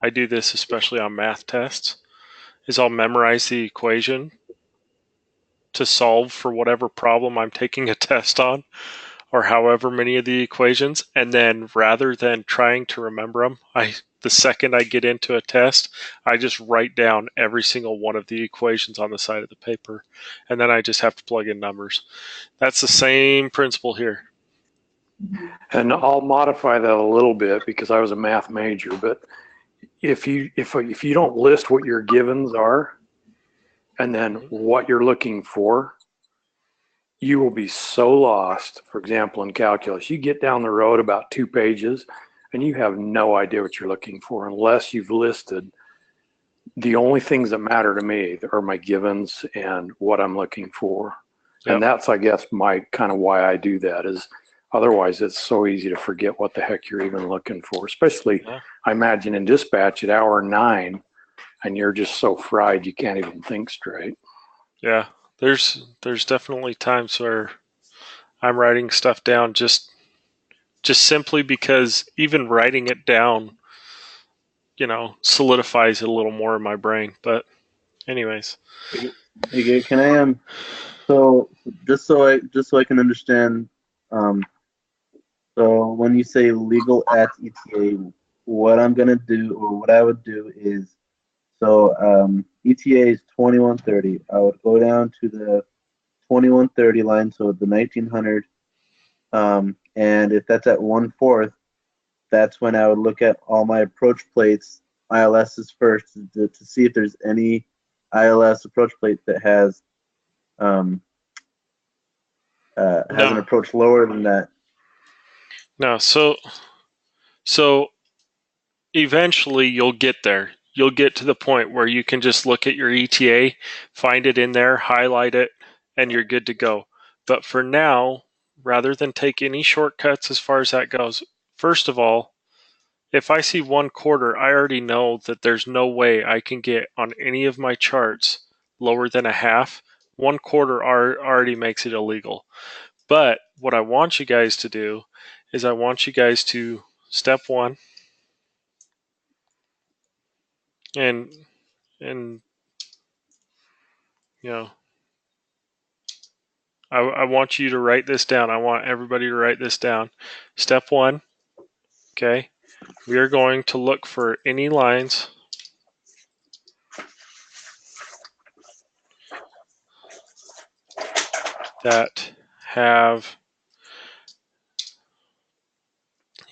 S1: I do this especially on math tests is I'll memorize the equation to solve for whatever problem I'm taking a test on or however many of the equations, and then rather than trying to remember them, the second I get into a test, I just write down every single one of the equations on the side of the paper, and then I just have to plug in numbers. That's the same principle here.
S4: And I'll modify that a little bit because I was a math major, but if you don't list what your givens are and then what you're looking for, you will be so lost. For example, in calculus, you get down the road about 2 pages and you have no idea what you're looking for unless you've listed the only things that matter to me are my givens and what I'm looking for.
S1: Yep.
S4: And that's, I guess, my kind of why I do that is otherwise it's so easy to forget what the heck you're even looking for, especially I imagine in dispatch at hour 9 and you're just so fried you can't even think straight.
S1: Yeah, there's definitely times where I'm writing stuff down just simply because even writing it down, you know, solidifies it a little more in my brain. But anyways.
S2: Hey, can I so just so I can understand, so when you say legal at ETA, what I'm gonna do or what I would do is, so ETA is 2130. I would go down to the 2130 line, so the 1900, and if that's at 1/4, that's when I would look at all my approach plates, ILSs first, to see if there's any ILS approach plate that has an approach lower than that.
S1: No, so eventually you'll get there. You'll get to the point where you can just look at your ETA, find it in there, highlight it, and you're good to go. But for now, rather than take any shortcuts as far as that goes, first of all, if I see 1/4, I already know that there's no way I can get on any of my charts lower than a half. 1/4 already makes it illegal. But what I want you guys to do is I want you guys to step 1 and you know, I want you to write this down. I want everybody to write this down. Step 1, okay, we are going to look for any lines that have,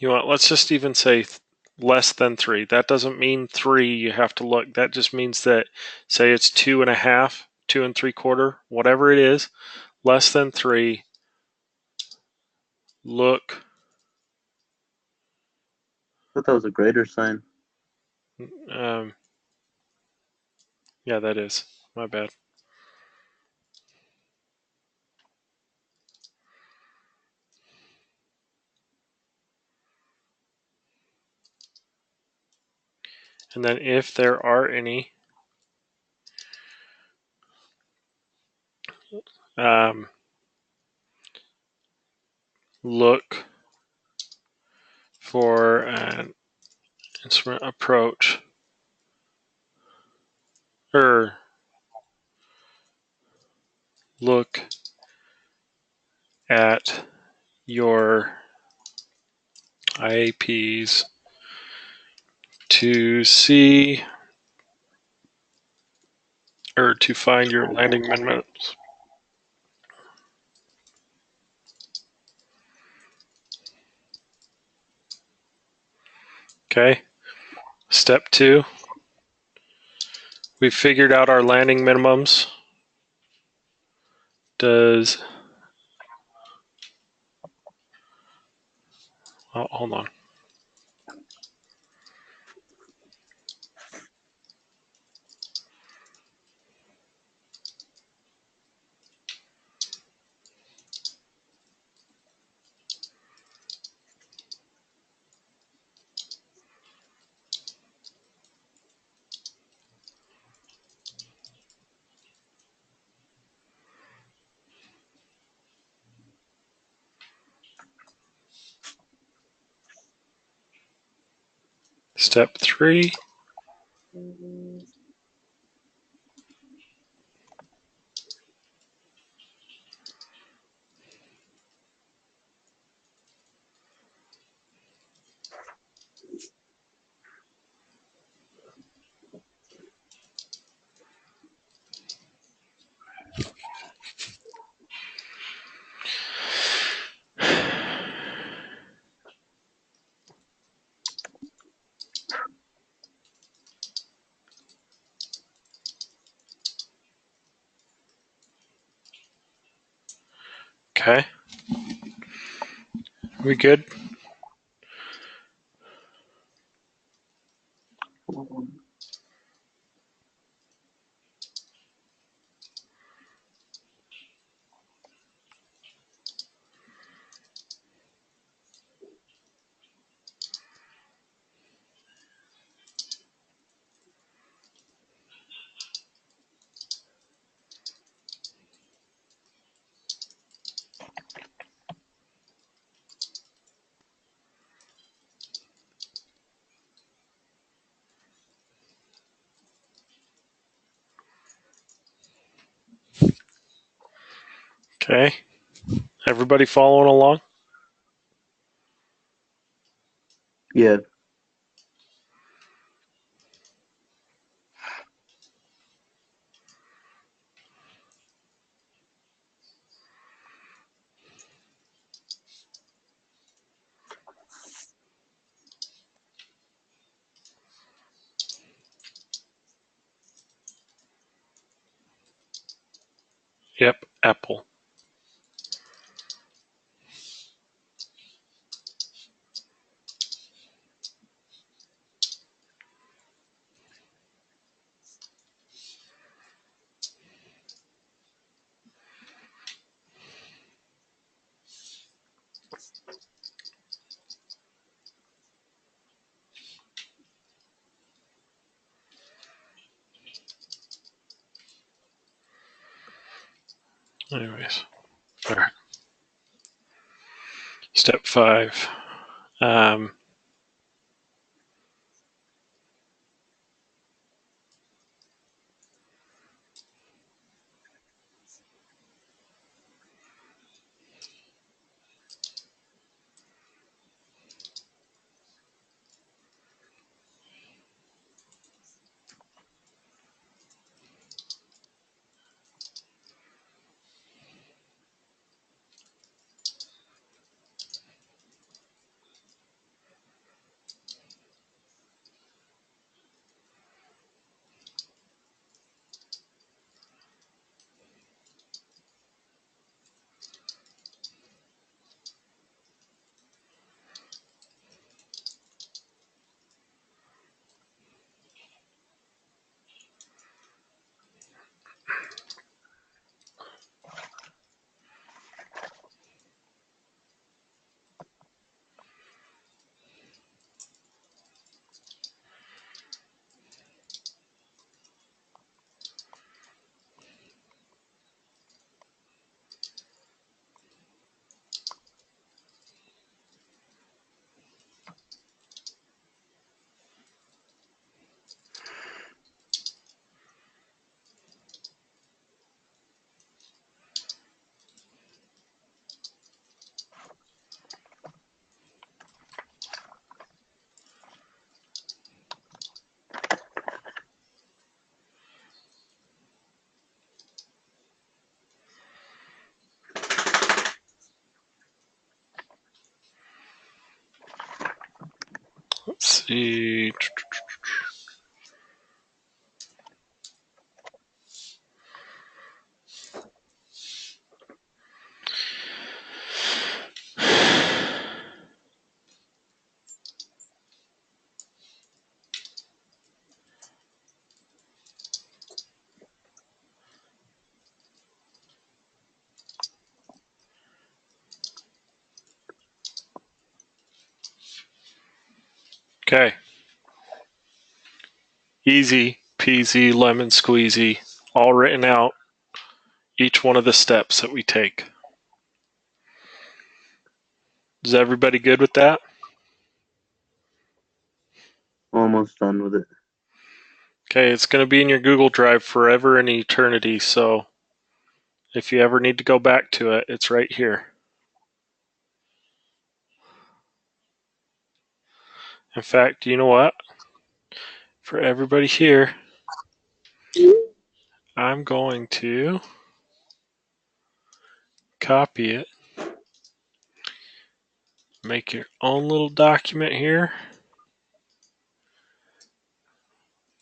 S1: let's just even say less than 3. That doesn't mean 3 you have to look. That just means that, say it's 2.5, 2 3/4, whatever it is, less than 3, look.
S2: I thought that was a greater sign.
S1: Yeah, that is. My bad. And then if there are any look for an instrument approach or look at your IAPs to see or to find your landing minimums. Okay. Step 2. We've figured out our landing minimums. Hold on. Step 3. Okay. We good? Okay. Everybody following along?
S2: Yeah.
S1: Yep, Apple. Anyways. All right. Step 5. see. Okay. Easy peasy lemon squeezy. All written out. Each one of the steps that we take. Is everybody good with that?
S2: Almost done with it.
S1: Okay, it's going to be in your Google Drive forever and eternity, so if you ever need to go back to it, it's right here. In fact, you know what? For everybody here, I'm going to copy it, make your own little document here.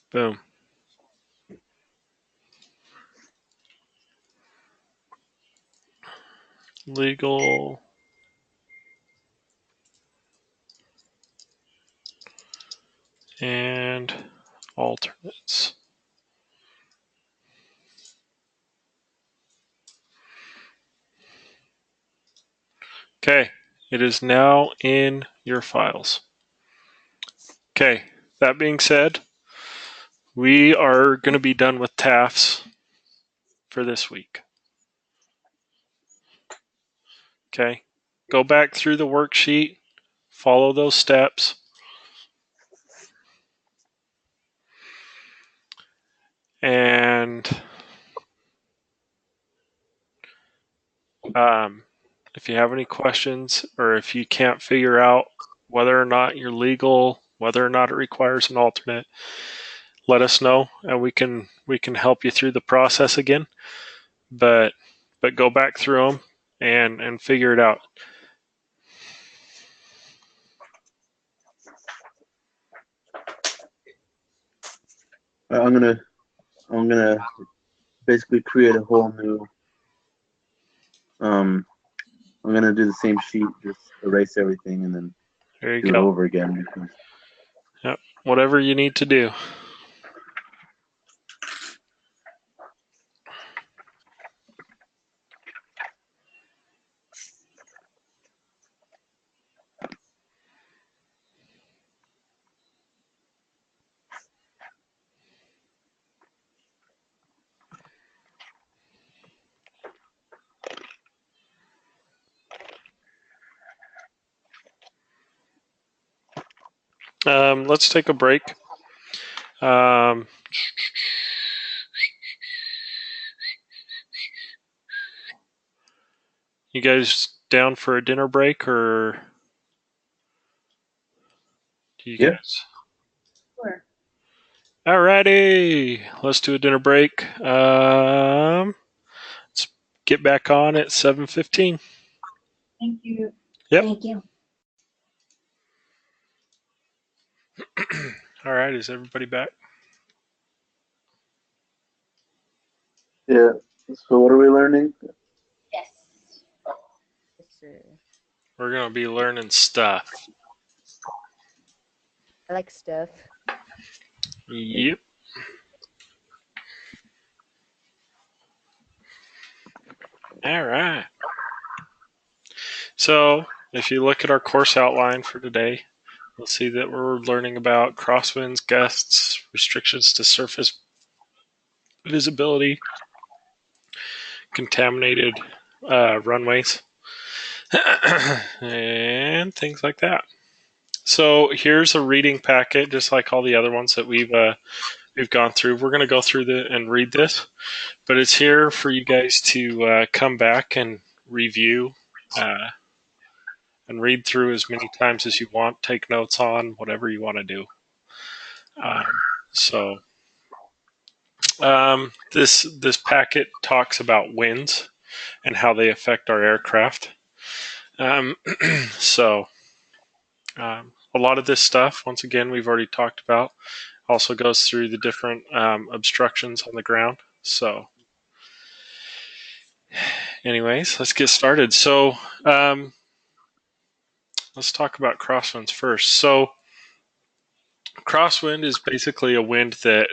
S1: Boom. Legal and alternates. Okay, it is now in your files. Okay, that being said, we are going to be done with TAFs for this week. Okay, go back through the worksheet, follow those steps. And if you have any questions or if you can't figure out whether or not you're legal, whether or not it requires an alternate, let us know and we can help you through the process again. But go back through them and figure it out.
S2: I'm gonna basically create a whole new. I'm gonna do the same sheet, just erase everything, and then
S1: There you
S2: do it
S1: go.
S2: over again.
S1: Yep. Whatever you need to do. Let's take a break. You guys down for a dinner break or do you guys?
S3: Sure.
S1: Alrighty, let's do a dinner break. Let's get back on at 7:15.
S3: Thank you.
S1: Yep.
S5: Thank you.
S1: All right, is everybody back?
S2: Yeah. So what are we learning?
S5: Yes.
S6: Yes, sir.
S1: We're gonna be learning stuff.
S6: I like stuff.
S1: Yep. All right. So if you look at our course outline for today, you'll see that we're learning about crosswinds, gusts, restrictions to surface visibility, contaminated runways, and things like that. So here's a reading packet, just like all the other ones that we've gone through. We're going to go through and read this, but it's here for you guys to come back and review and read through as many times as you want. Take notes on whatever you want to do. So this packet talks about winds and how they affect our aircraft. So a a lot of this stuff, once again, we've already talked about. Also goes through the different obstructions on the ground. So, anyways, let's get started. So, let's talk about crosswinds first. So, crosswind is basically a wind that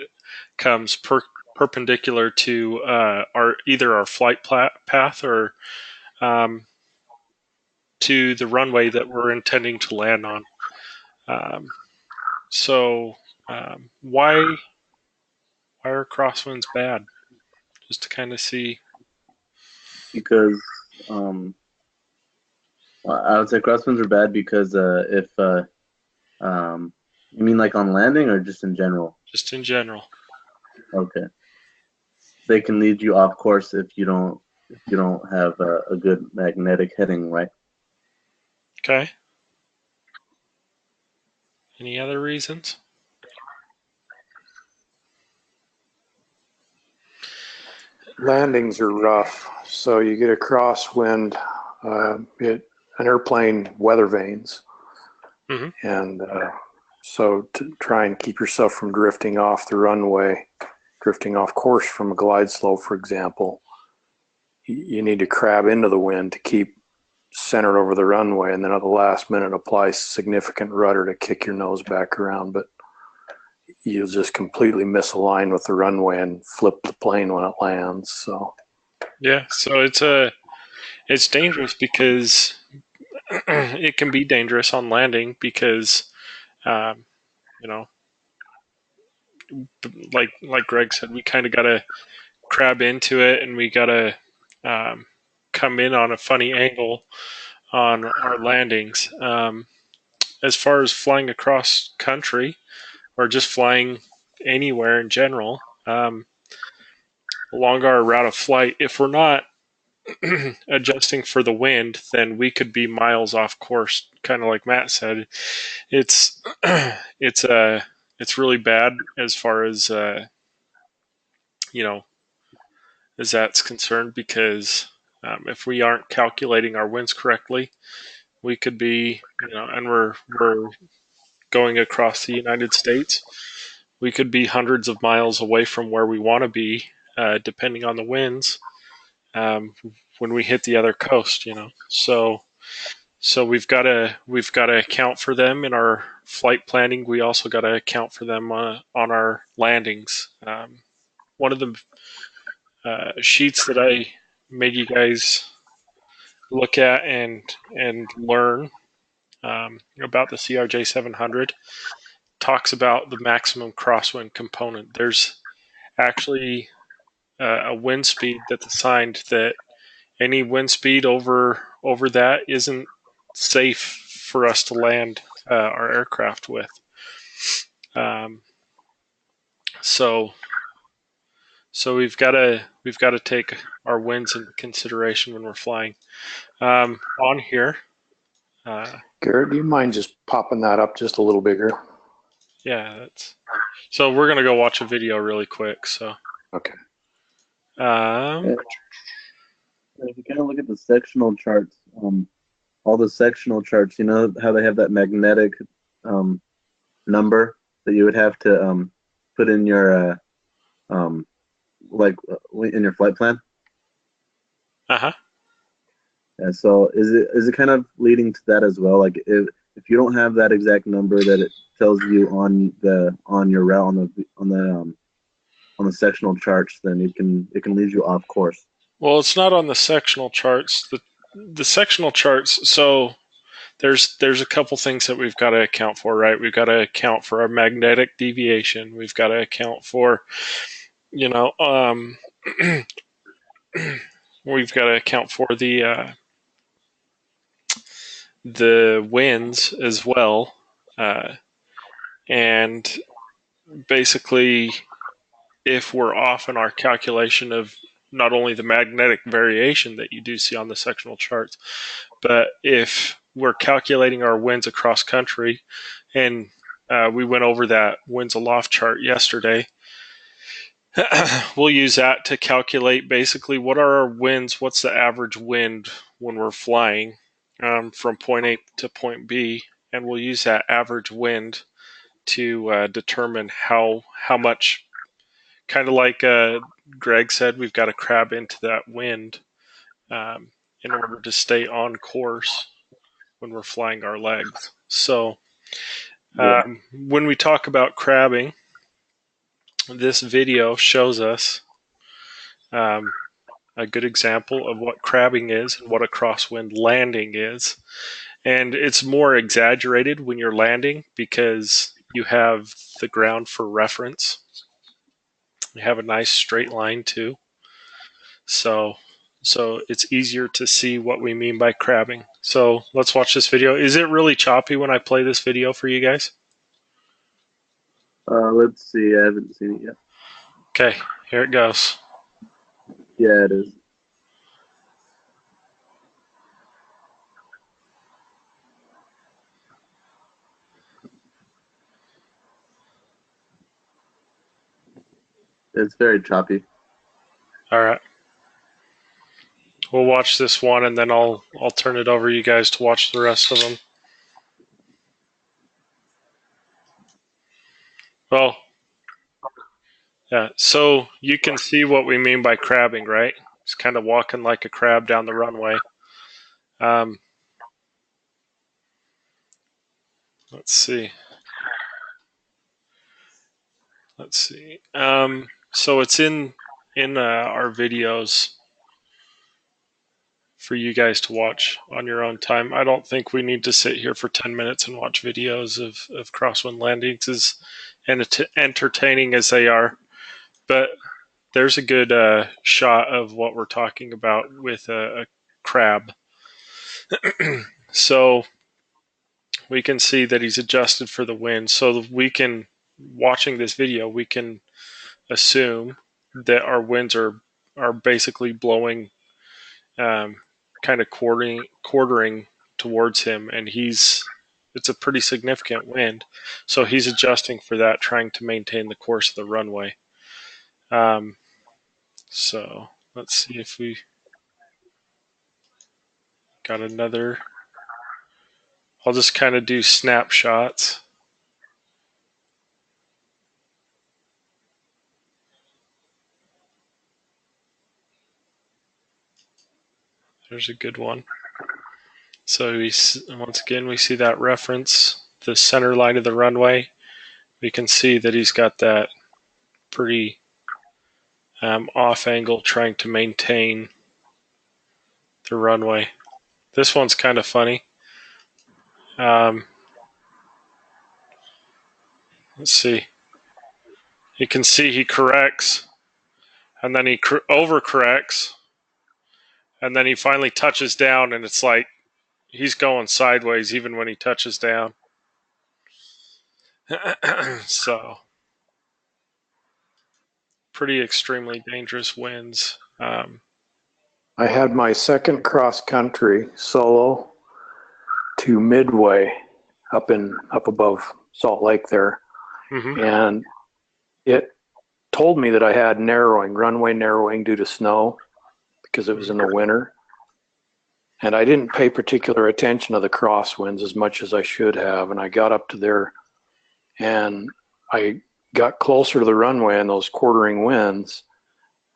S1: comes perpendicular to either our flight path or to the runway that we're intending to land on. So, why are crosswinds bad? Just to kind of see.
S2: Because I would say crosswinds are bad because if you mean like on landing or just in general?
S1: Just in general.
S2: Okay. They can lead you off course if you don't have a good magnetic heading, right?
S1: Okay. Any other reasons?
S4: Landings are rough, so you get a crosswind. An airplane weather vanes, and so to try and keep yourself from drifting off the runway, drifting off course from a glide slope, for example, you need to crab into the wind to keep centered over the runway, and then at the last minute apply significant rudder to kick your nose back around. But you'll just completely misalign with the runway and flip the plane when it lands. So
S1: yeah, so it's dangerous because it can be dangerous on landing because you know, like Greg said, we kind of got to crab into it, and we got to come in on a funny angle on our landings. As far as flying across country or just flying anywhere in general, along our route of flight, if we're not adjusting for the wind, then we could be miles off course. Kind of like Matt said, it's it's really bad as far as as that's concerned because if we aren't calculating our winds correctly, we could be and we're going across the United States. We could be hundreds of miles away from where we want to be, depending on the winds. When we hit the other coast, so we've got to account for them in our flight planning. We also got to account for them on our landings. One of the sheets that I made you guys look at and learn about the CRJ 700 talks about the maximum crosswind component. There's actually a wind speed that's assigned that any wind speed over that isn't safe for us to land our aircraft with. Um, so we've got to take our winds into consideration when we're flying. On here,
S4: Garrett, do you mind just popping that up just a little bigger?
S1: yeah, that's. So we're gonna go watch a video really quick. So
S4: okay.
S2: If you kind of look at the sectional charts, all the sectional charts, you know how they have that magnetic number that you would have to put in your in your flight plan.
S1: Uh-huh.
S2: Yeah, so is it kind of leading to that as well? Like if you don't have that exact number that it tells you on your route on the sectional charts, then it can lead you off course.
S1: Well, it's not on the sectional charts. The sectional charts. So there's a couple things that we've got to account for, right? We've got to account for our magnetic deviation. We've got to account for, we've got to account for the winds as well, and basically, if we're off in our calculation of not only the magnetic variation that you do see on the sectional charts, but if we're calculating our winds across country, and we went over that winds aloft chart yesterday, we'll use that to calculate basically what are our winds, what's the average wind when we're flying from point A to point B, and we'll use that average wind to determine how much. Kind of like Greg said, we've got to crab into that wind in order to stay on course when we're flying our legs. So when we talk about crabbing, this video shows us a good example of what crabbing is and what a crosswind landing is. And it's more exaggerated when you're landing because you have the ground for reference. You have a nice straight line too. So it's easier to see what we mean by crabbing. So let's watch this video. Is it really choppy when I play this video for you guys?
S2: Let's see. I haven't seen it yet.
S1: Okay, here it goes.
S2: Yeah, it is. It's very choppy.
S1: All right. We'll watch this one and then I'll turn it over to you guys to watch the rest of them. Well, yeah, so you can see what we mean by crabbing, right? It's kind of walking like a crab down the runway. Let's see. So it's in our videos for you guys to watch on your own time. I don't think we need to sit here for 10 minutes and watch videos of crosswind landings, as entertaining as they are. But there's a good shot of what we're talking about with a crab. So we can see that he's adjusted for the wind. So we can, watching this video, we can assume that our winds are basically blowing kind of quartering towards him, and it's a pretty significant wind, so he's adjusting for that, trying to maintain the course of the runway. So let's see if we got another. I'll just kind of do snapshots. There's a good one. So once again, we see that reference, the center line of the runway. We can see that he's got that pretty off angle, trying to maintain the runway. This one's kind of funny. Let's see. You can see he corrects, and then he overcorrects, and then he finally touches down, and it's like he's going sideways even when he touches down. So, pretty extremely dangerous winds.
S4: I had my second cross country solo to Midway up above Salt Lake there.
S1: Mm-hmm.
S4: And it told me that I had runway narrowing due to snow because it was in the winter. And I didn't pay particular attention to the crosswinds as much as I should have. And I got up to there and I got closer to the runway and those quartering winds.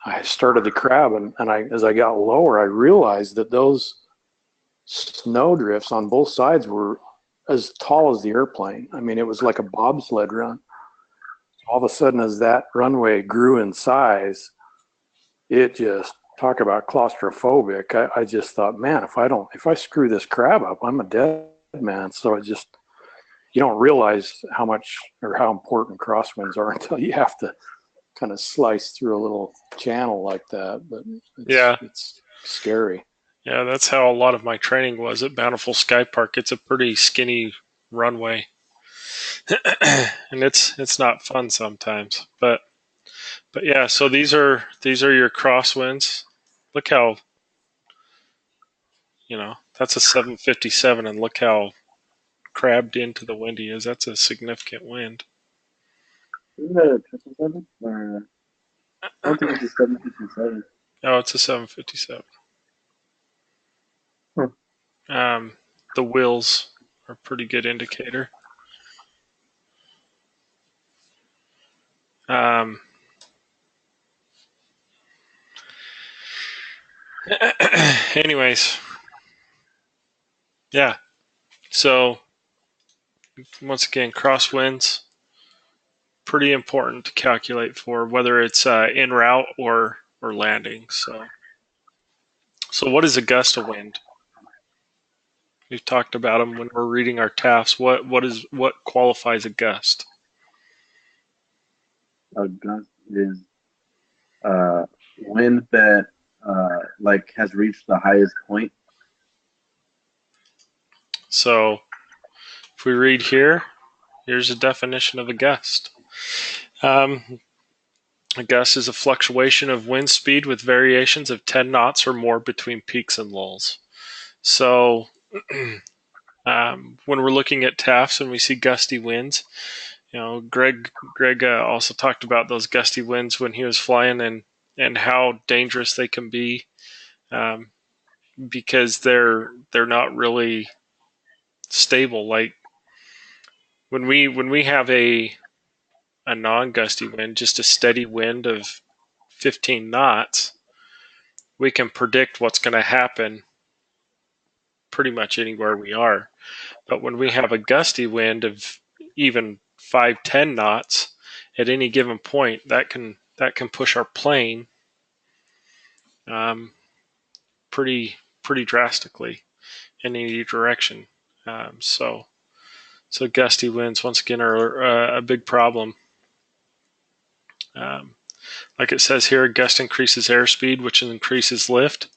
S4: I started to crab, and as I got lower, I realized that those snow drifts on both sides were as tall as the airplane. I mean, it was like a bobsled run. All of a sudden, as that runway grew in size, it just, talk about claustrophobic. I just thought, man, if I screw this crab up, I'm a dead man. So it just, you don't realize how much or how important crosswinds are until you have to kind of slice through a little channel like that. But it's scary.
S1: Yeah, that's how a lot of my training was at Bountiful Sky Park. It's a pretty skinny runway, and it's not fun sometimes. But yeah, so these are your crosswinds. Look how, that's a 757, and look how crabbed into the wind he is. That's a significant wind.
S2: Isn't that a 777? Or I don't think it's a 757.
S1: Oh, it's a 757.
S2: Huh.
S1: The wheels a pretty good indicator. Anyways, yeah. So once again, crosswinds, pretty important to calculate for whether it's en route or landing. So what is a gust of wind? We've talked about them when we're reading our TAFs. What qualifies a gust?
S2: A gust is wind that like has reached the highest point.
S1: So if we read here, here's a definition of a gust. A gust is a fluctuation of wind speed with variations of 10 knots or more between peaks and lulls. So when we're looking at TAFs and we see gusty winds, Greg also talked about those gusty winds when he was flying and how dangerous they can be, because they're not really stable. Like when we have a non-gusty wind, just a steady wind of 15 knots, we can predict what's going to happen pretty much anywhere we are. But when we have a gusty wind of even 5-10 knots at any given point, that can push our plane pretty drastically in any direction. So gusty winds once again are a big problem. Like it says here, a gust increases airspeed, which increases lift,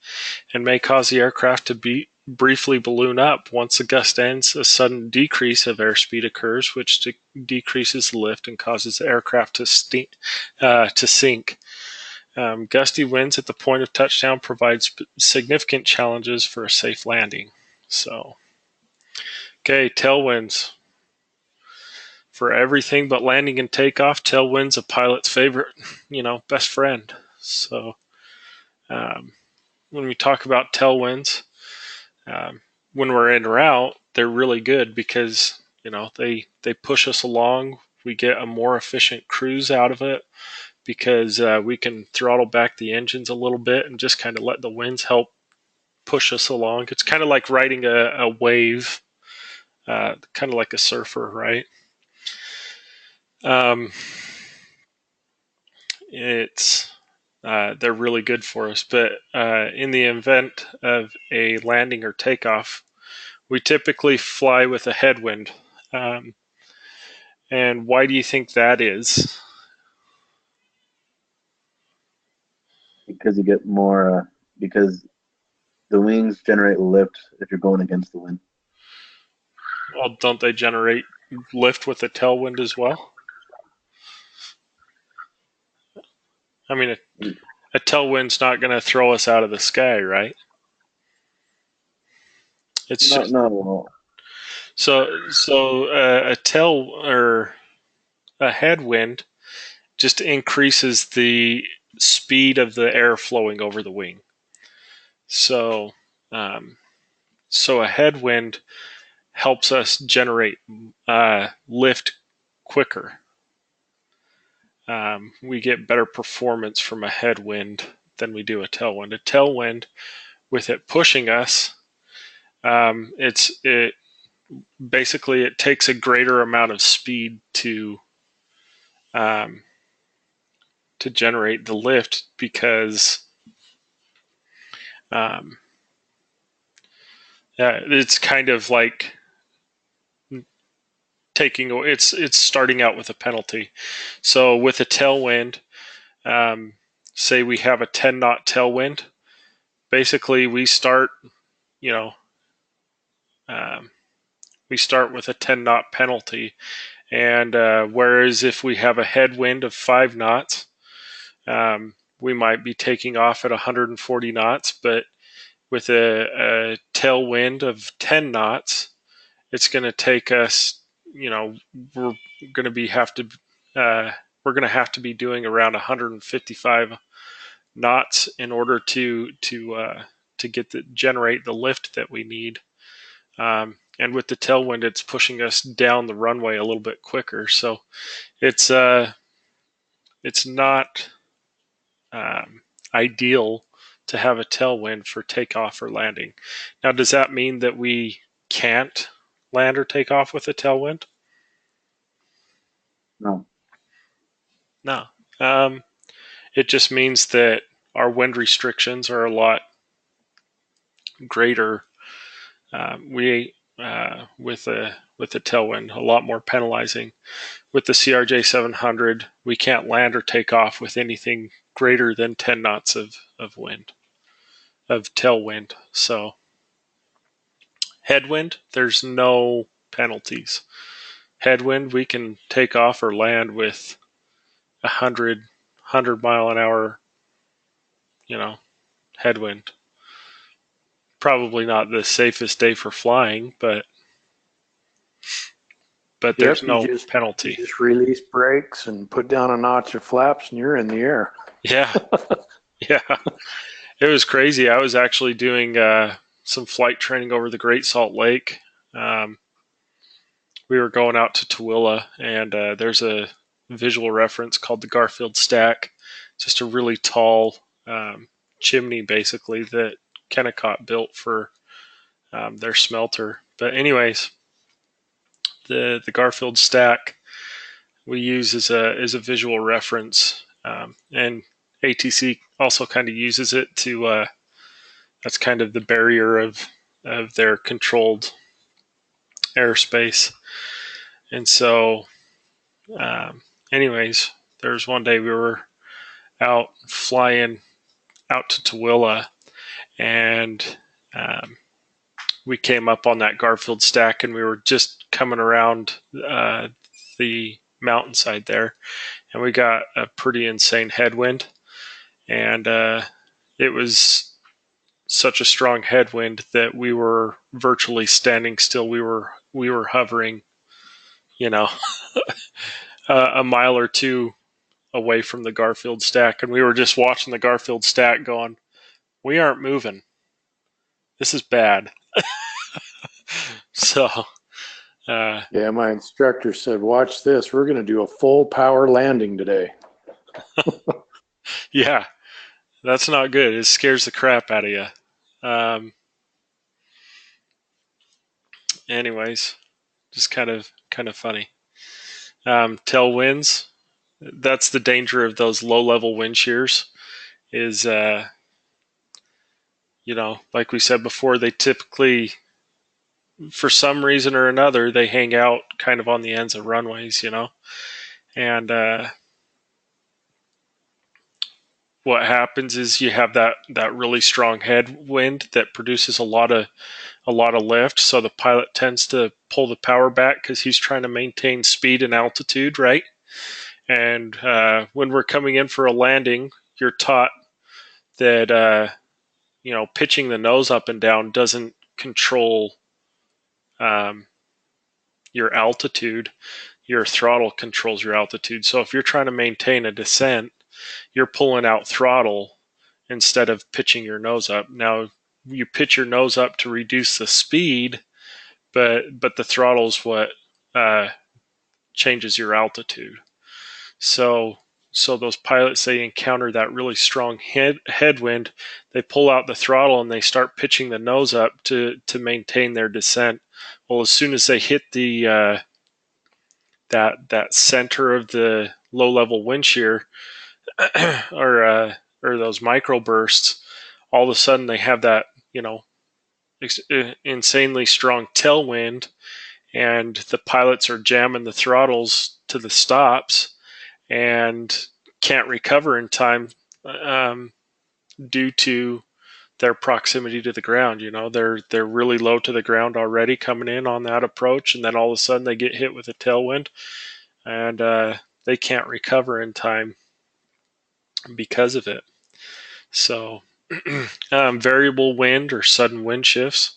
S1: and may cause the aircraft to briefly balloon up. Once the gust ends, a sudden decrease of airspeed occurs, which decreases the lift and causes the aircraft to sink. Gusty winds at the point of touchdown provide significant challenges for a safe landing. So, okay, tailwinds. For everything but landing and takeoff, tailwind's a pilot's favorite, best friend. So, when we talk about tailwinds, when we're en route, they're really good because they push us along. We get a more efficient cruise out of it because we can throttle back the engines a little bit and just kind of let the winds help push us along. It's kind of like riding a wave, kind of like a surfer, right? They're really good for us, but in the event of a landing or takeoff, we typically fly with a headwind. And why do you think that is?
S2: Because you get more because the wings generate lift if you're going against the wind.
S1: Well, don't they generate lift with a tailwind as well? I mean, a tailwind's not going to throw us out of the sky, right? It's just
S2: no.
S1: So a tail or a headwind just increases the speed of the air flowing over the wing. So a headwind helps us generate lift quicker. We get better performance from a headwind than we do a tailwind. A tailwind, with it pushing us, it basically it takes a greater amount of speed to generate the lift because it's kind of like it's starting out with a penalty. So with a tailwind, say we have a 10 knot tailwind, basically we start with a 10 knot penalty, and whereas if we have a headwind of 5 knots, we might be taking off at 140 knots, but with a tailwind of 10 knots, it's going to take us, we're going to have to be doing around 155 knots in order to generate the lift that we need. And and with the tailwind, it's pushing us down the runway a little bit quicker. So it's not um, ideal to have a tailwind for takeoff or landing. Now, does that mean that we can't land or take off with a tailwind?
S2: No.
S1: No. It just means that our wind restrictions are a lot greater. We with a tailwind, a lot more penalizing. With the CRJ 700, we can't land or take off with anything greater than 10 knots of wind, of tailwind. So headwind, there's no penalties. Headwind, we can take off or land with 100 mile an hour, headwind. Probably not the safest day for flying, but there's
S4: Yep,
S1: no
S4: you
S1: penalty.
S4: just release brakes and put down a notch of flaps, and you're in the air.
S1: Yeah, yeah. It was crazy. I was actually doing some flight training over the Great Salt Lake. We were going out to Tooele, and there's a visual reference called the Garfield Stack. Just a really tall chimney, basically, that Kennecott built for their smelter. But anyways, the Garfield Stack we use as a visual reference, and ATC also kind of uses it to. That's kind of the barrier of their controlled airspace. And so, anyways, there was one day we were out flying out to Tooele, and we came up on that Garfield Stack, and we were just coming around the mountainside there, and we got a pretty insane headwind, and it was such a strong headwind that we were virtually standing still. We were hovering, a mile or two away from the Garfield Stack, and we were just watching the Garfield Stack, going, "We aren't moving. This is bad." So,
S4: Yeah, my instructor said, "Watch this. We're going to do a full power landing today."
S1: yeah, that's not good. It scares the crap out of you. Anyways, just kind of funny. Tailwinds. That's the danger of those low level wind shears. Is like we said before, they typically, for some reason or another, they hang out kind of on the ends of runways. And what happens is you have that really strong headwind that produces a lot of lift, so the pilot tends to pull the power back because he's trying to maintain speed and altitude, right? And when we're coming in for a landing, you're taught that pitching the nose up and down doesn't control your altitude. Your throttle controls your altitude. So if you're trying to maintain a descent, you're pulling out throttle instead of pitching your nose up. Now, you pitch your nose up to reduce the speed, but the throttle is what changes your altitude. So those pilots, they encounter that really strong headwind, they pull out the throttle and they start pitching the nose up to maintain their descent. Well, as soon as they hit the that center of the low level wind shear, or those microbursts, all of a sudden they have that insanely strong tailwind, and the pilots are jamming the throttles to the stops and can't recover in time, due to their proximity to the ground. They're really low to the ground already coming in on that approach, and then all of a sudden they get hit with a tailwind, and they can't recover in time because of it. So, variable wind or sudden wind shifts,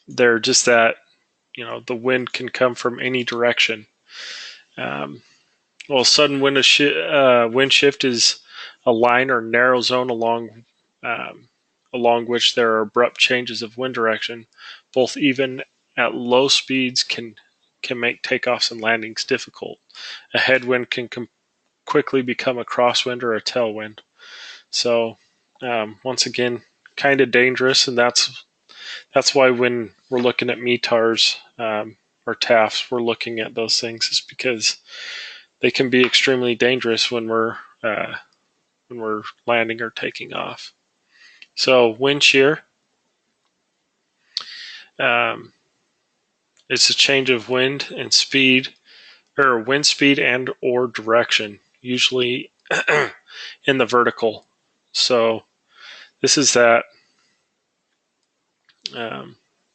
S1: they're just that, the wind can come from any direction. Well, sudden wind shift is a line or narrow zone along along which there are abrupt changes of wind direction, both even at low speeds can make takeoffs and landings difficult. A headwind can quickly become a crosswind or a tailwind. So once again, kind of dangerous, and that's why when we're looking at METARs or TAFs, we're looking at those things, is because they can be extremely dangerous when we're landing or taking off. So wind shear, it's a change of wind and speed, or wind speed and or direction, usually in the vertical. So this is that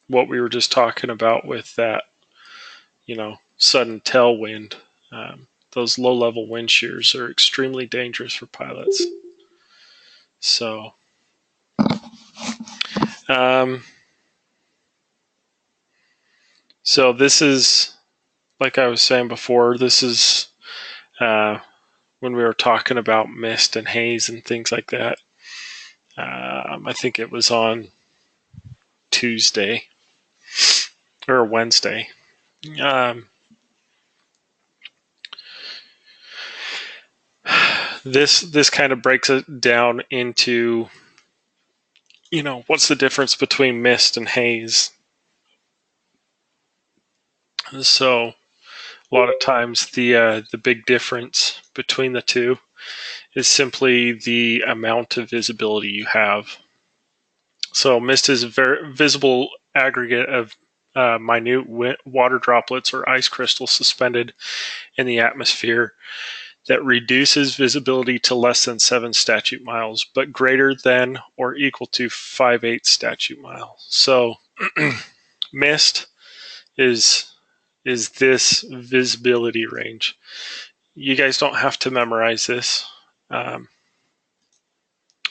S1: what we were just talking about with that, sudden tailwind. Those low-level wind shears are extremely dangerous for pilots. So, so this is, like I was saying before, this is when we were talking about mist and haze and things like that. I think it was on Tuesday or Wednesday. This kind of breaks it down into, what's the difference between mist and haze. So a lot of times the big difference between the two is simply the amount of visibility you have. So mist is a very visible aggregate of minute water droplets or ice crystals suspended in the atmosphere that reduces visibility to less than 7 statute miles, but greater than or equal to 5/8 statute miles. So mist is this visibility range. You guys don't have to memorize this,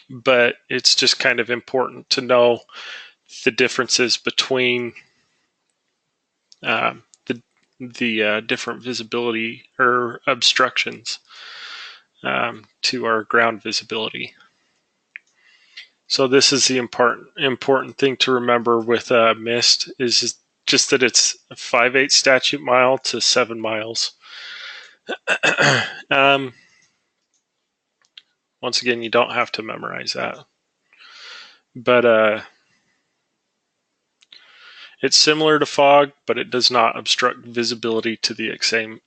S1: but it's just kind of important to know the differences between the different visibility or obstructions to our ground visibility. So this is the important thing to remember with mist is just that it's a 5/8 statute mile to 7 miles. Once again, you don't have to memorize that. But it's similar to fog, but it does not obstruct visibility to the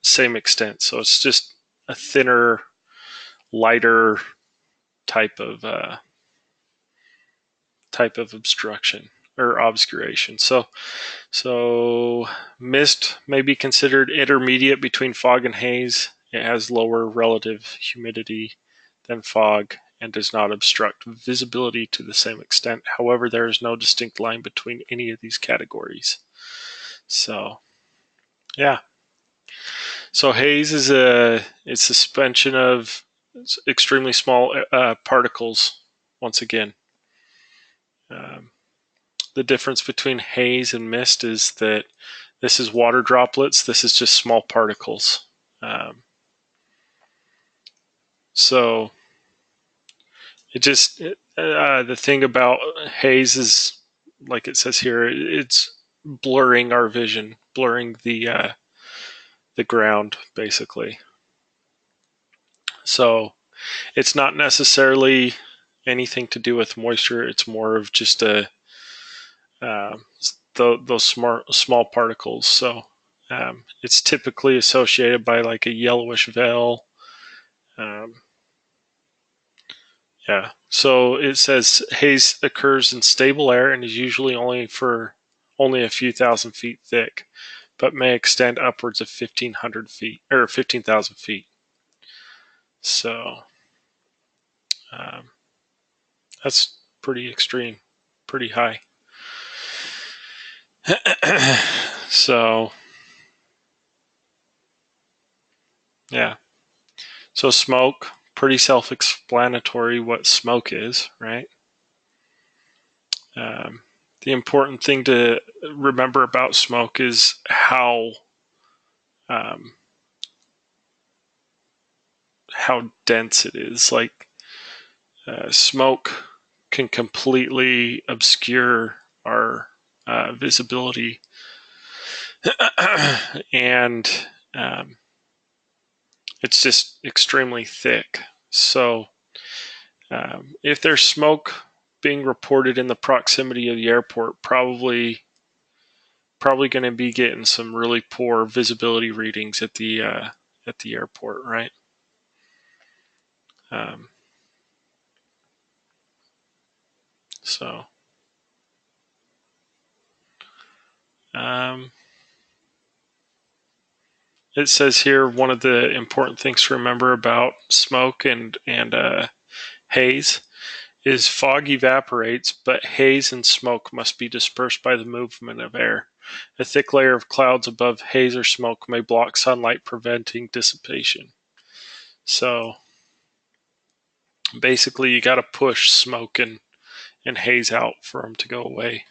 S1: same extent. So it's just a thinner, lighter type of obstruction or obscuration. So mist may be considered intermediate between fog and haze. It has lower relative humidity than fog and does not obstruct visibility to the same extent. However, there is no distinct line between any of these categories. So, yeah. So haze is a suspension of extremely small particles. Once again, the difference between haze and mist is that this is water droplets. This is just small particles. So the thing about haze is, like it says here, it's blurring our vision, blurring the ground, basically. So it's not necessarily anything to do with moisture. It's more of just those small particles. So it's typically associated by like a yellowish veil. Yeah. So it says haze occurs in stable air and is usually only a few thousand feet thick, but may extend upwards of 1,500 feet or 15,000 feet. So that's pretty extreme, pretty high. So yeah. So smoke, pretty self-explanatory what smoke is, right? The important thing to remember about smoke is how dense it is. Like smoke can completely obscure our visibility, and it's just extremely thick. So if there's smoke being reported in the proximity of the airport, probably going to be getting some really poor visibility readings at the airport, right? So it says here one of the important things to remember about smoke and haze is fog evaporates, but haze and smoke must be dispersed by the movement of air. A thick layer of clouds above haze or smoke may block sunlight, preventing dissipation. So basically, you got to push smoke and haze out for them to go away.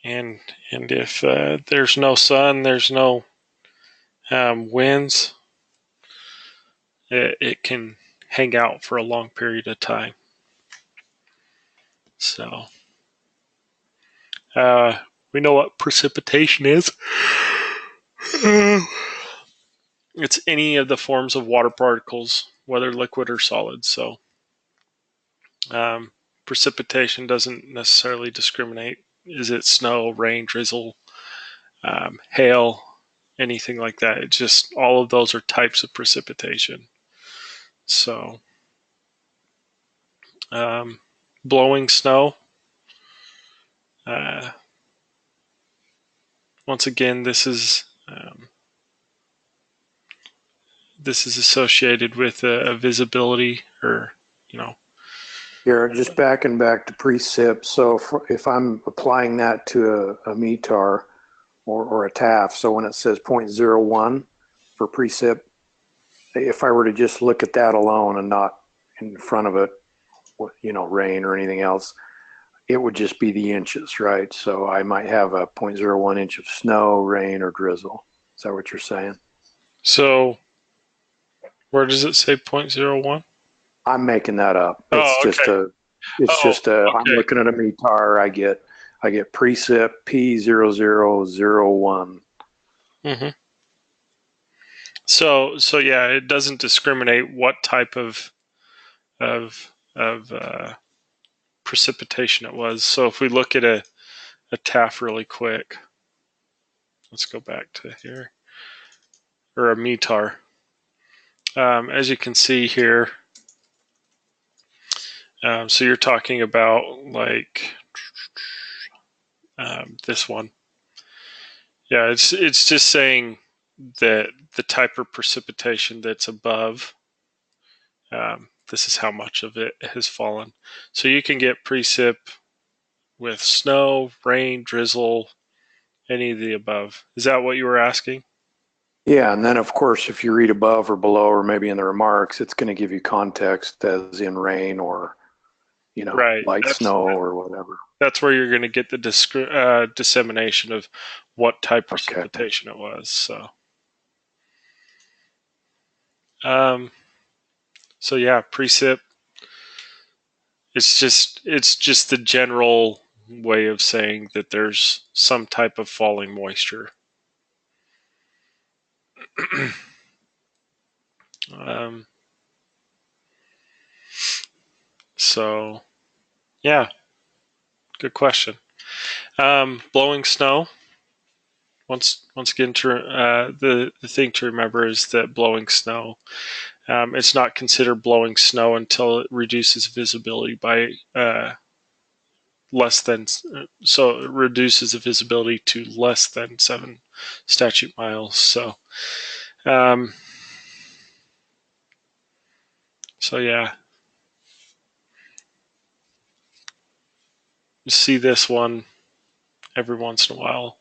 S1: And if there's no sun, there's no winds, it can hang out for a long period of time. So we know what precipitation is. It's any of the forms of water particles, whether liquid or solid. So precipitation doesn't necessarily discriminate. Is it snow, rain, drizzle, hail, anything like that? It's just all of those are types of precipitation. So blowing snow. Once again, this is associated with a visibility, or
S4: Here, just backing back to precip. So if I'm applying that to a METAR or a TAF, so when it says 0.01 for precip, if I were to just look at that alone and not in front of it, rain or anything else, it would just be the inches, right? So I might have a 0.01 inch of snow, rain, or drizzle. Is that what you're saying?
S1: So where does it say 0.01?
S4: I'm making that up. It's
S1: okay.
S4: I'm looking at a METAR. I get precip P0001.
S1: Mm-hmm. So yeah, it doesn't discriminate what type of precipitation it was. So if we look at a TAF really quick, let's go back to here, or a METAR. As you can see here, so you're talking about like this one. Yeah, it's just saying that the type of precipitation that's above, this is how much of it has fallen. So you can get precip with snow, rain, drizzle, any of the above. Is that what you were asking?
S4: Yeah, and then of course, if you read above or below, or maybe in the remarks, it's going to give you context, as in rain or
S1: Right.
S4: light snow or whatever.
S1: That's where you're going to get the dissemination of what type of precipitation it was. So, so yeah, precip. It's just the general way of saying that there's some type of falling moisture. So, yeah, good question. Blowing snow. Once again, the thing to remember is that blowing snow, it's not considered blowing snow until it reduces visibility by less than, so it reduces the visibility to less than 7 statute miles. So yeah, you see this one every once in a while,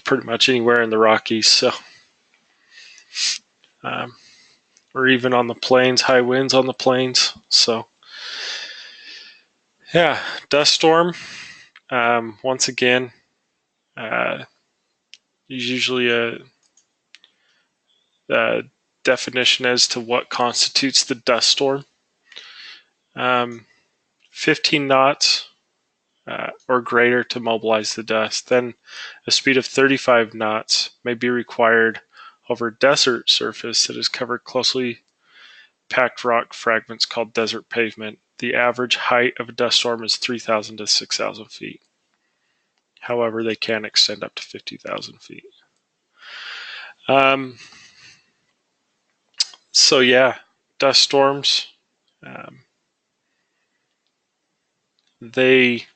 S1: pretty much anywhere in the Rockies. So or even on the plains, high winds on the plains. So yeah, dust storm. Once again, usually a definition as to what constitutes the dust storm. 15 knots or greater to mobilize the dust. Then a speed of 35 knots may be required over a desert surface that is covered closely packed rock fragments called desert pavement. The average height of a dust storm is 3,000 to 6,000 feet. However, they can extend up to 50,000 feet. So yeah, dust storms. They,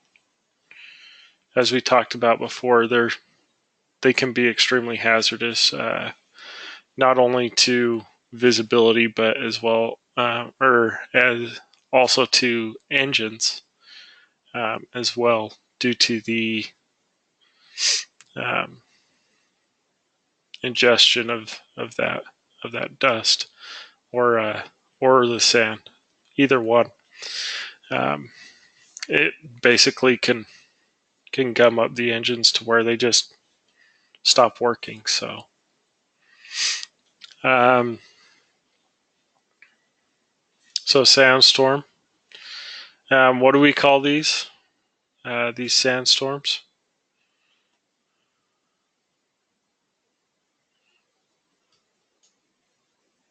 S1: as we talked about before, they can be extremely hazardous, not only to visibility but as well, or as also to engines as well, due to the ingestion of that dust or the sand, either one. It basically can gum up the engines to where they just stop working. So, so sandstorm. What do we call these? These sandstorms?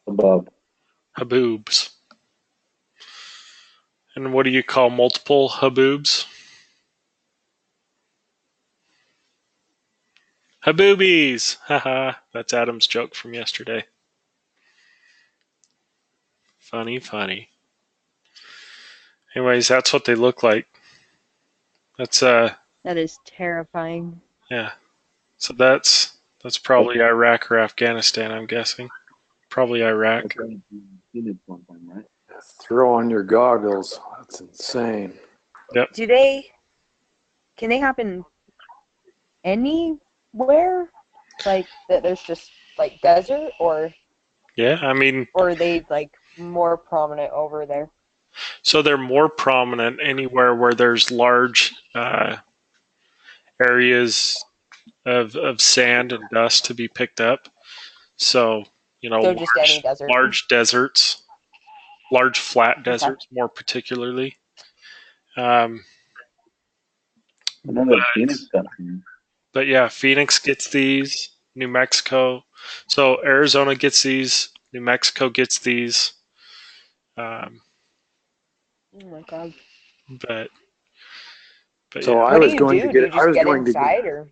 S2: Above.
S1: Haboobs. And what do you call multiple haboobs? Haboobies! Haha, that's Adam's joke from yesterday. Funny, funny. Anyways, that's what they look like. That's
S6: That is terrifying.
S1: yeah. So that's probably Iraq or Afghanistan, I'm guessing. Probably Iraq.
S2: Right?
S4: Throw on your goggles. That's insane.
S1: Yep.
S6: Can they happen anywhere? Like that there's just like desert or
S1: Yeah, I mean,
S6: are they like more prominent over there?
S1: so they're more prominent anywhere where there's large areas of sand and dust to be picked up. So,
S6: So just any desert.
S1: large deserts, large flat
S6: Okay.
S1: deserts, more particularly. Um,
S2: I know that Phoenix got them.
S1: but yeah, Phoenix gets these. New Mexico. So Arizona gets these. New Mexico gets these.
S6: Oh my god.
S1: But
S4: So
S1: yeah,
S4: I
S6: What do
S4: was
S6: you
S4: going
S6: do?
S4: to
S6: Do
S4: get.
S6: you
S4: I
S6: just
S4: was
S6: get
S4: going to get.
S6: inside or?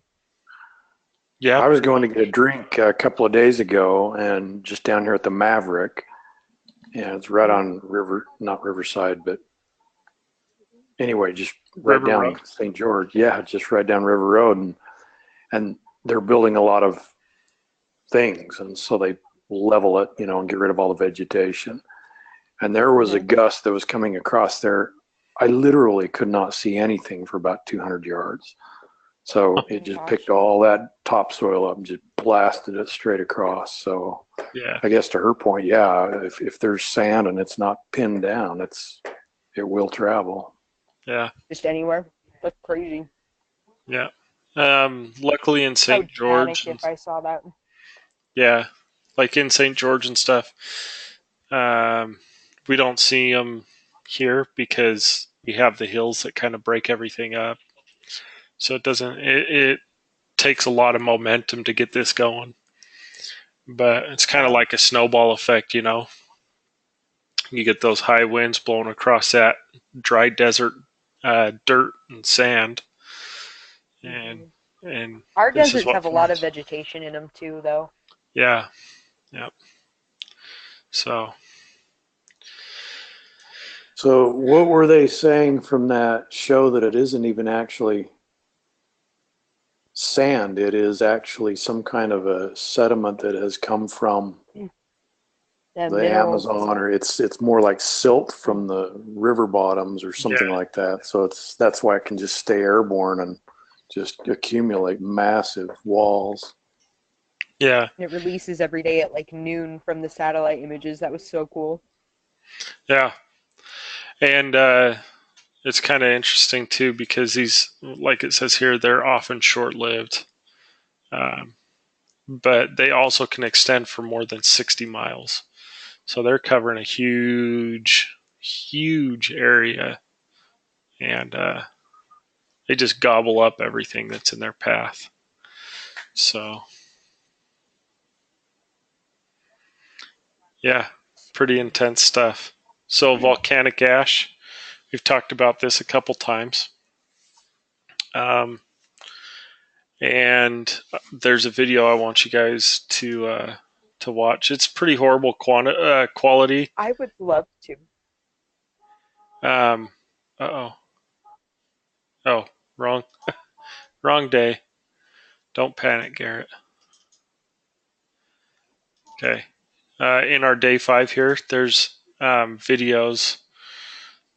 S1: yeah,
S4: I was going to get a drink a couple of days ago, and just down here at the Maverick, and it's right on not Riverside, but anyway, just right
S1: River
S4: down
S1: Road.
S4: St. George. Yeah, just right down River Road, and they're building a lot of things, and so they level it, and get rid of all the vegetation. And there was a gust that was coming across there. I literally could not see anything for about 200 yards. So it just picked all that topsoil up and just blasted it straight across. So
S1: Yeah,
S4: I guess to her point, yeah, if there's sand and it's not pinned down, it will travel.
S1: yeah,
S6: Just anywhere? That's crazy.
S1: yeah. Luckily in
S6: I
S1: St.
S6: would
S1: George,
S6: panic if I saw that.
S1: yeah, like in St. George and stuff, we don't see them here because we have the hills that kind of break everything up. So it doesn't. It takes a lot of momentum to get this going, but it's kind of like a snowball effect, You get those high winds blowing across that dry desert dirt and sand, and
S6: Our
S1: this is
S6: deserts
S1: what
S6: have a lot of
S1: forms.
S6: vegetation in them too, though.
S1: Yeah, yeah. So
S4: So what were they saying from that show that it isn't even actually sand? It is actually some kind of a sediment that has come from the
S6: Minerals.
S4: Amazon, or it's more like silt from the river bottoms or something
S1: yeah,
S4: like that. So that's why it can just stay airborne and just accumulate massive walls.
S1: yeah,
S6: It releases every day at like noon from the satellite images. That was so cool.
S1: yeah, and it's kind of interesting too because these, like it says here, they're often short-lived. Um, but they also can extend for more than 60 miles. So they're covering a huge, huge area, and they just gobble up everything that's in their path. So, yeah, pretty intense stuff. So, volcanic ash, we've talked about this a couple times. And there's a video I want you guys to watch. It's pretty horrible quality.
S6: I would love to.
S1: Uh oh, wrong wrong day. Don't panic, Garrett. Okay. In our day 5 here, there's videos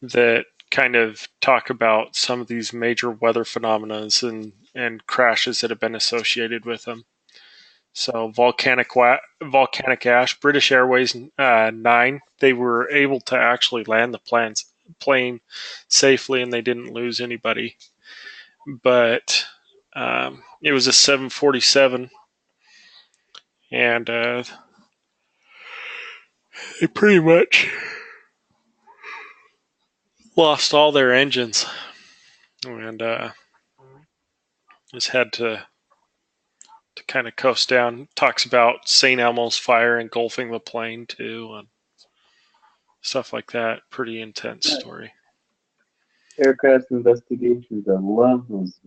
S1: that kind of talk about some of these major weather phenomena and crashes that have been associated with them. So volcanic ash, British Airways 9, they were able to actually land the plane safely and they didn't lose anybody. But it was a 747, and they pretty much lost all their engines and just had to kind of coast down. Talks about St. Elmo's fire engulfing the plane too, and stuff like that. Pretty intense story.
S2: Aircraft investigations. I love those.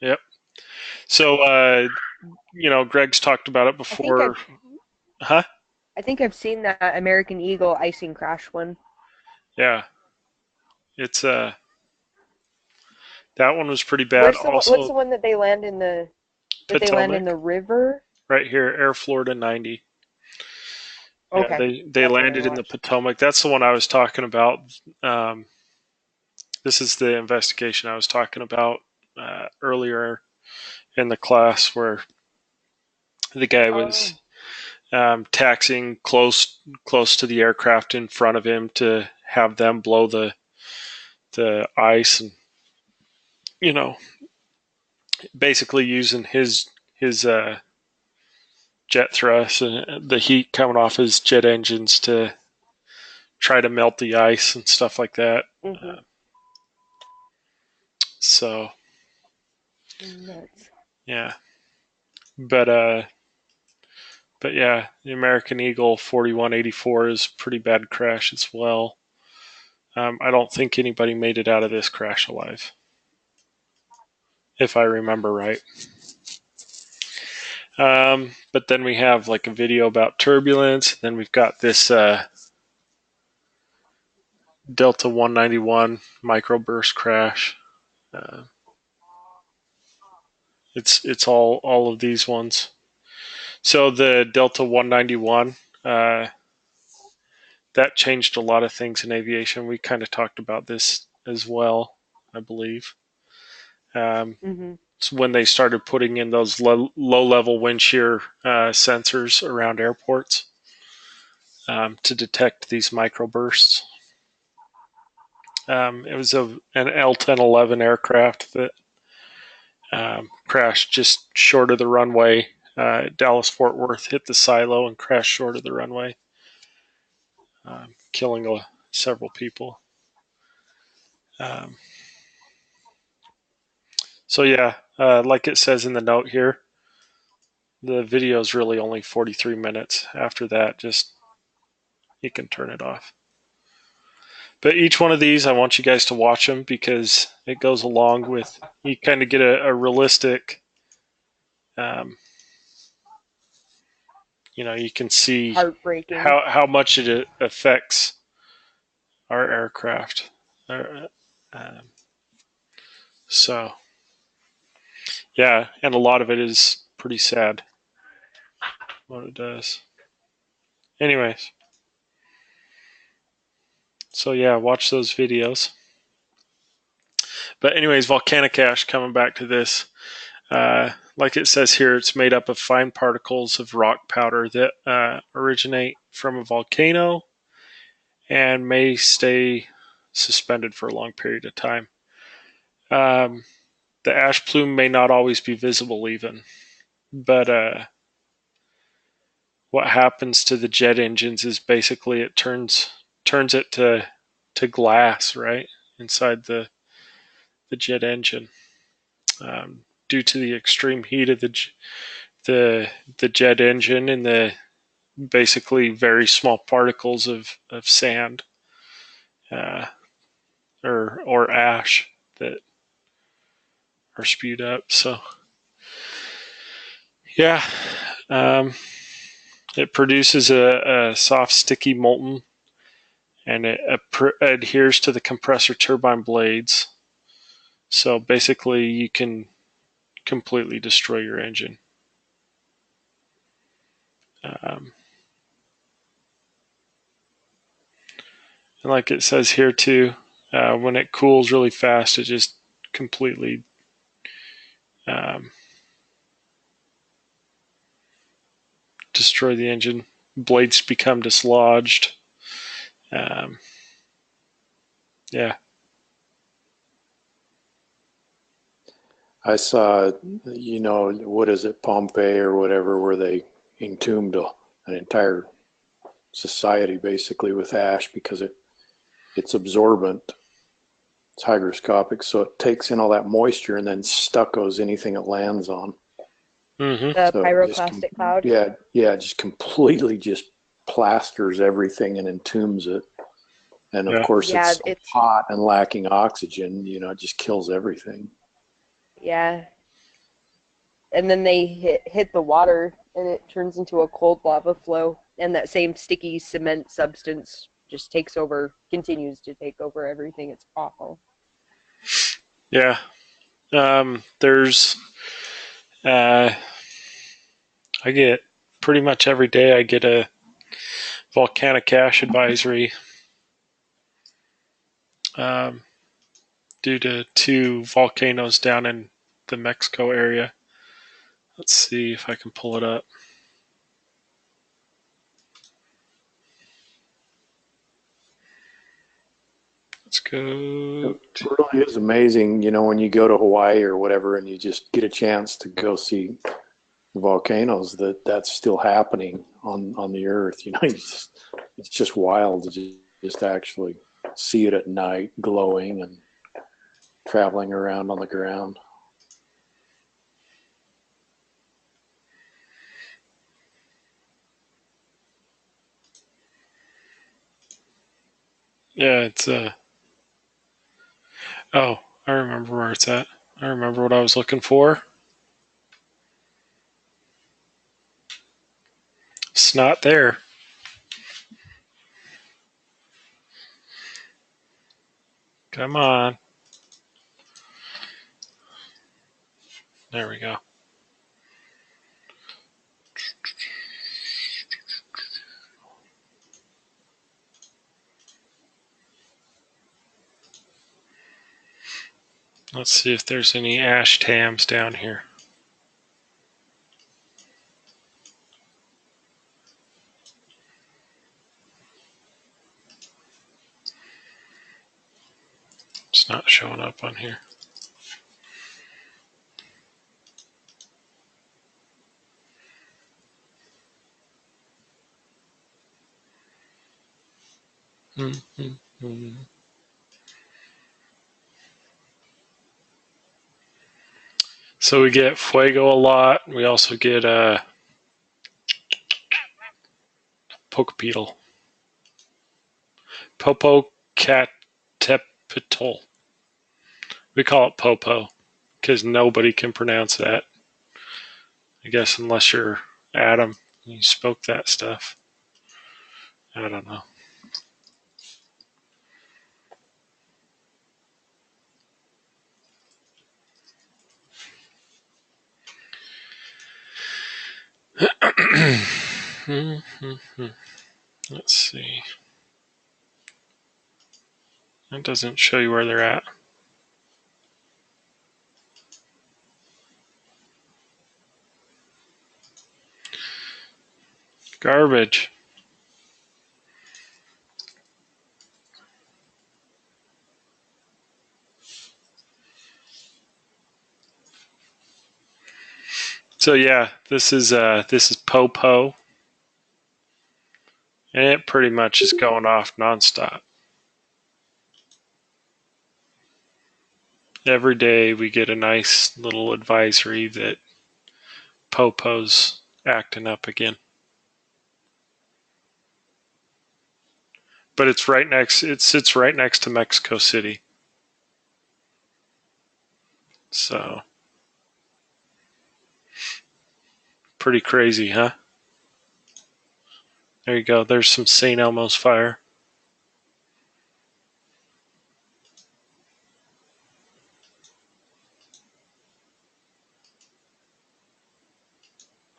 S1: Yep. So, Greg's talked about it before. Huh?
S6: I think I've seen that American Eagle icing crash one.
S1: Yeah. It's that one was pretty bad.
S6: What's the one that they land in the? Did they land in the river?
S1: Right here, Air Florida 90.
S6: Okay.
S1: Yeah, they landed in the Potomac. That's the one I was talking about. This is the investigation I was talking about earlier in the class, where the guy was taxiing close to the aircraft in front of him to have them blow the ice, and basically using his jet thrust and the heat coming off his jet engines to try to melt the ice and stuff like that.
S6: Mm-hmm.
S1: So
S6: nuts.
S1: Yeah, but yeah, the American Eagle 4184 is a pretty bad crash as well. I don't think anybody made it out of this crash alive, if I remember right. But then we have like a video about turbulence. Then we've got this Delta 191 microburst crash. It's all of these ones. So the Delta 191, that changed a lot of things in aviation. We kind of talked about this as well, I believe. It's when they started putting in those low-level wind shear sensors around airports to detect these microbursts. It was an L-1011 aircraft that crashed just short of the runway. Dallas-Fort Worth hit the silo and crashed short of the runway, killing several people. So yeah, like it says in the note here, the video is really only 43 minutes. After that, just you can turn it off. But each one of these, I want you guys to watch them because it goes along with, you kind of get a realistic, you can see
S6: heartbreaking
S1: how much it affects our aircraft. So, yeah, and a lot of it is pretty sad what it does. Anyways, so yeah, watch those videos. But anyways, volcanic ash, coming back to this, like it says here, it's made up of fine particles of rock powder that originate from a volcano and may stay suspended for a long period of time. The ash plume may not always be visible even, but what happens to the jet engines is basically it turns it to glass, right, inside the jet engine, due to the extreme heat of the jet engine and the basically very small particles of sand, uh, or ash that are spewed up. So yeah, um, it produces a soft, sticky molten, and it adheres to the compressor turbine blades. So basically, you can completely destroy your engine. Um, and like it says here too, when it cools really fast, it just completely um, destroy the engine. Blades become dislodged. Um, yeah.
S4: I saw, what is it, Pompeii or whatever, where they entombed an entire society basically with ash because it's absorbent. It's hygroscopic, so it takes in all that moisture and then stuccos anything it lands on.
S1: Mm-hmm.
S6: The
S4: So
S6: pyroclastic cloud.
S4: yeah, just completely just plasters everything and entombs it. And of
S1: Yeah.
S4: course,
S6: Yeah,
S4: it's so
S6: it's
S4: hot and lacking oxygen. It just kills everything.
S6: yeah. And then they hit the water, and it turns into a cold lava flow, and that same sticky cement substance just continues to take over everything. It's awful.
S1: Yeah. There's I get pretty much every day I get a volcanic ash advisory, um, due to two volcanoes down in the Mexico area. Let's see if I can pull it up. Let's
S4: It
S1: go.
S4: really is amazing, when you go to Hawaii or whatever, and you just get a chance to go see volcanoes that's still happening on the earth. It's just wild to just actually see it at night glowing and traveling around on the ground.
S1: Yeah, it's oh, I remember where it's at. I remember what I was looking for. It's not there. Come on. There we go. Let's see if there's any ash tams down here. It's not showing up on here. Mm-hmm. So we get fuego a lot. We also get Popocatépetl. Popocatépetl. We call it Popo because nobody can pronounce that. I guess unless you're Adam, you spoke that stuff. I don't know. Let's see. It doesn't show you where they're at. Garbage. So yeah, this is Popo. And it pretty much is going off nonstop. Every day we get a nice little advisory that Popo's acting up again. But it sits right next to Mexico City. So pretty crazy, huh? There you go. There's some St. Elmo's fire.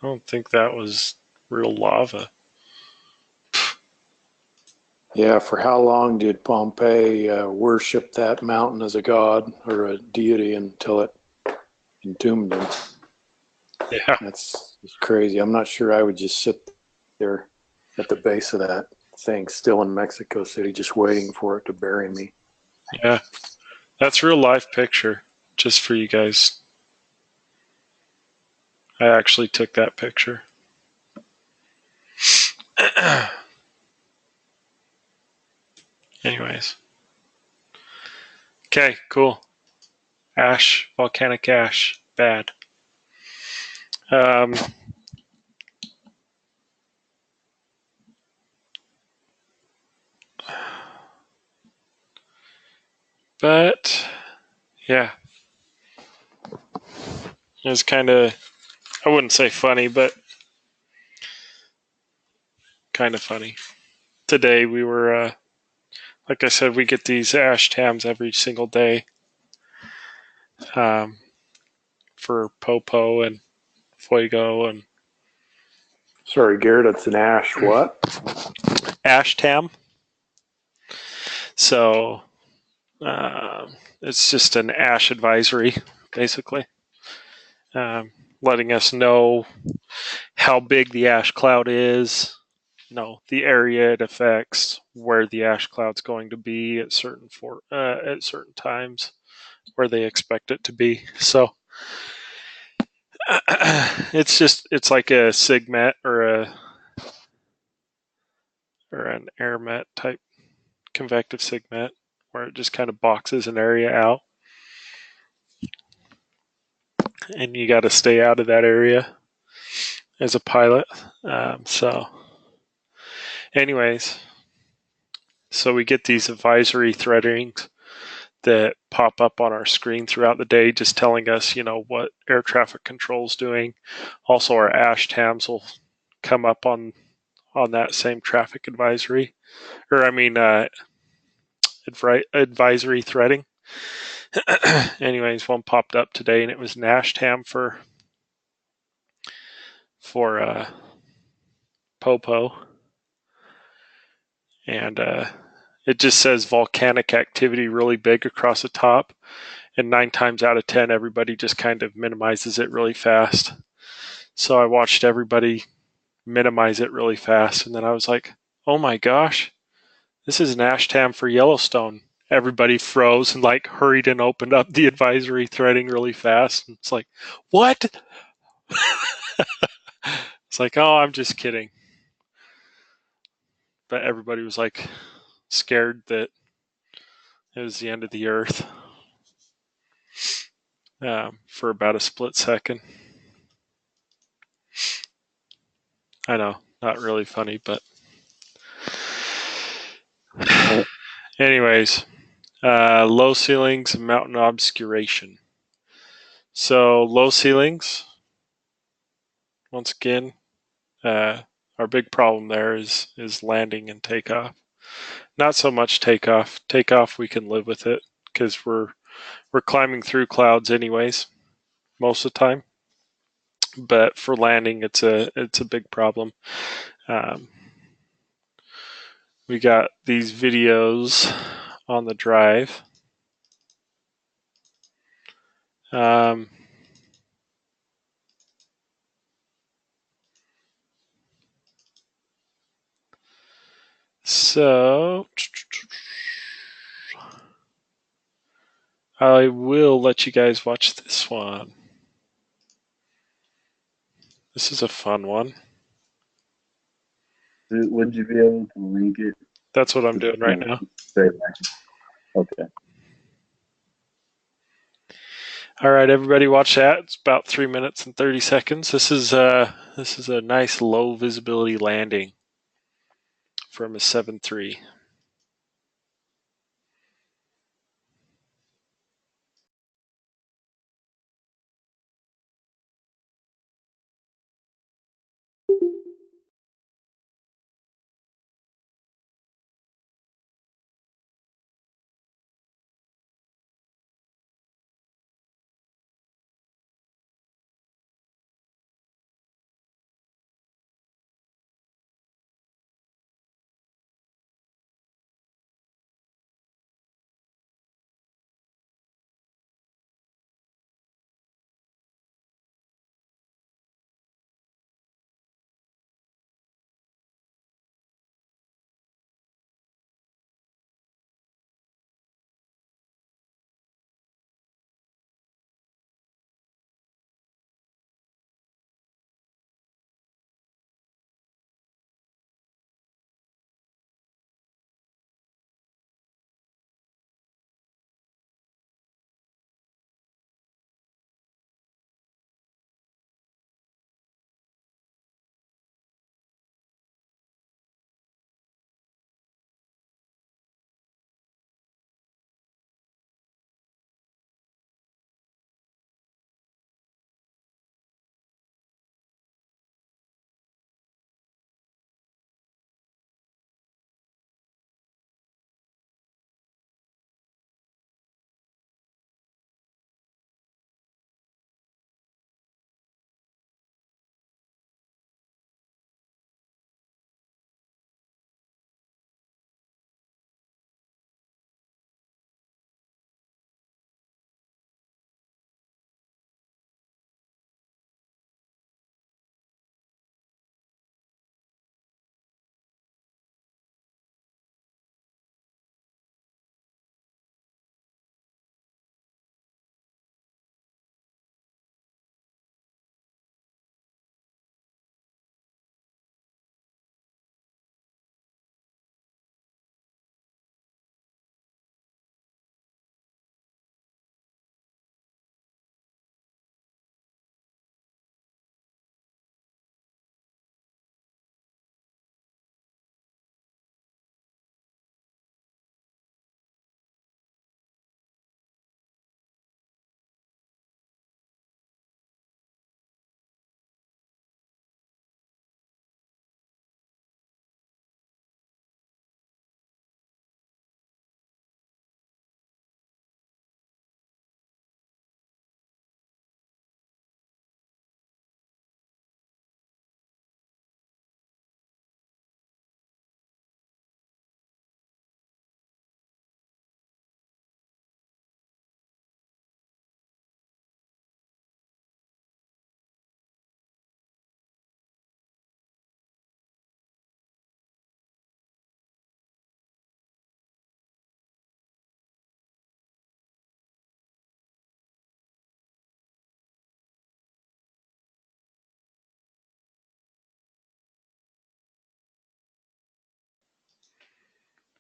S1: I don't think that was real lava.
S4: Yeah, for how long did Pompey worship that mountain as a god or a deity until it entombed him?
S1: Yeah.
S4: That's crazy. I'm not sure I would just sit there at the base of that thing, still in Mexico City, just waiting for it to bury me.
S1: Yeah. That's a real life picture, just for you guys. I actually took that picture. Anyways. Okay, cool. Ash, volcanic ash, bad. But yeah, it was kind of, I wouldn't say funny, but kind of funny. Today we were, like I said, we get these ash tams every single day for Popo and Fuego and
S4: Sorry, Garrett, it's an ash what?
S1: ash tam. So it's just an ash advisory, basically, letting us know how big the ash cloud is, the area it affects, where the ash cloud's going to be at certain times, where they expect it to be. So it's like a SIGMET or an AirMet type convective SIGMET, where it just kind of boxes an area out, and you got to stay out of that area as a pilot. Anyways, so we get these advisory threadings that pop up on our screen throughout the day, just telling us, what air traffic control is doing. Also, our ash tams will come up on that same traffic advisory, or advisory threading. Anyways, one popped up today, and it was an ash tam for Popo, and it just says volcanic activity really big across the top, and 9 times out of 10 everybody just kind of minimizes it really fast. So I watched everybody minimize it really fast, and then I was like, oh my gosh, this is an ash tam for Yellowstone. Everybody froze and hurried and opened up the advisory threading really fast. And it's like, what? It's like, oh, I'm just kidding. But everybody was scared that it was the end of the earth for about a split second. I know, not really funny, but anyways, low ceilings and mountain obscuration. So low ceilings, once again, our big problem there is landing and takeoff. Not so much takeoff. Takeoff we can live with it because we're climbing through clouds anyways most of the time. But for landing, it's a big problem. We got these videos on the drive. So I will let you guys watch this one. This is a fun one.
S2: Would you be able to link it?
S1: That's what I'm doing right now.
S2: Okay.
S1: All right, everybody, watch that. It's about 3 minutes and 30 seconds. This is a nice low visibility landing from a 7.3.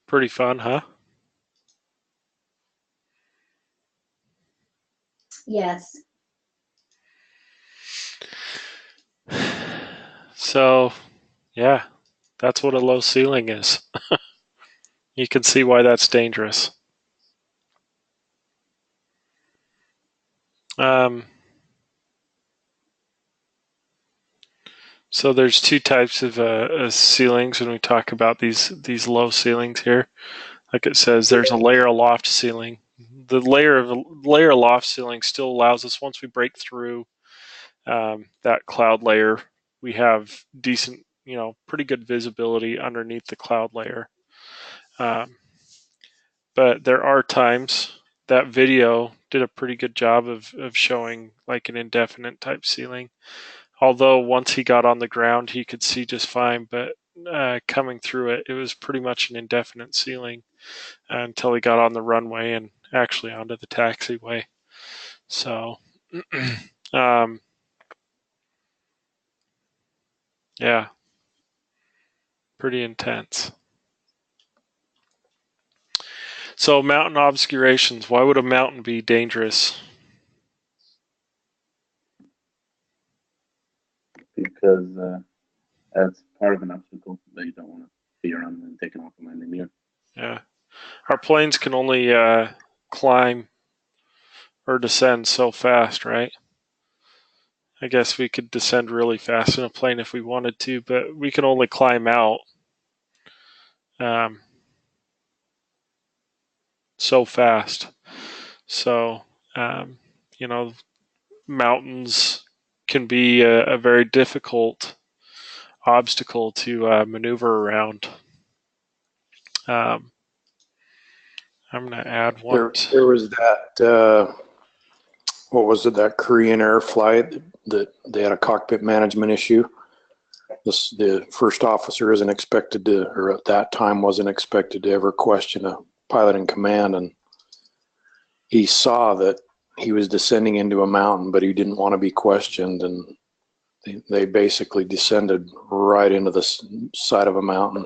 S1: Pretty fun, huh?
S5: Yes.
S1: So, yeah, that's what a low ceiling is. You can see why that's dangerous. Um, so there's two types of ceilings when we talk about these low ceilings here. Like it says, there's a layer of loft ceiling. The layer of loft ceiling still allows us, once we break through that cloud layer, we have decent, pretty good visibility underneath the cloud layer. But there are times that video did a pretty good job of showing like an indefinite type ceiling. Although once he got on the ground, he could see just fine, but coming through it, it was pretty much an indefinite ceiling until he got on the runway and actually onto the taxiway. So, yeah. Pretty intense. So mountain obscurations. Why would a mountain be dangerous?
S2: Because that's part of an obstacle that you don't want to be around and taking off and landing near.
S1: Yeah. Our planes can only climb or descend so fast, right? I guess we could descend really fast in a plane if we wanted to, but we can only climb out so fast. So, you know, mountains can be a very difficult obstacle to maneuver around. I'm going to add one.
S4: There was that, what was it, that Korean Air flight that they had a cockpit management issue. The first officer isn't expected to, or at that time wasn't expected to ever question a pilot in command, and he saw that he was descending into a mountain, but he didn't want to be questioned, and they basically descended right into the side of a mountain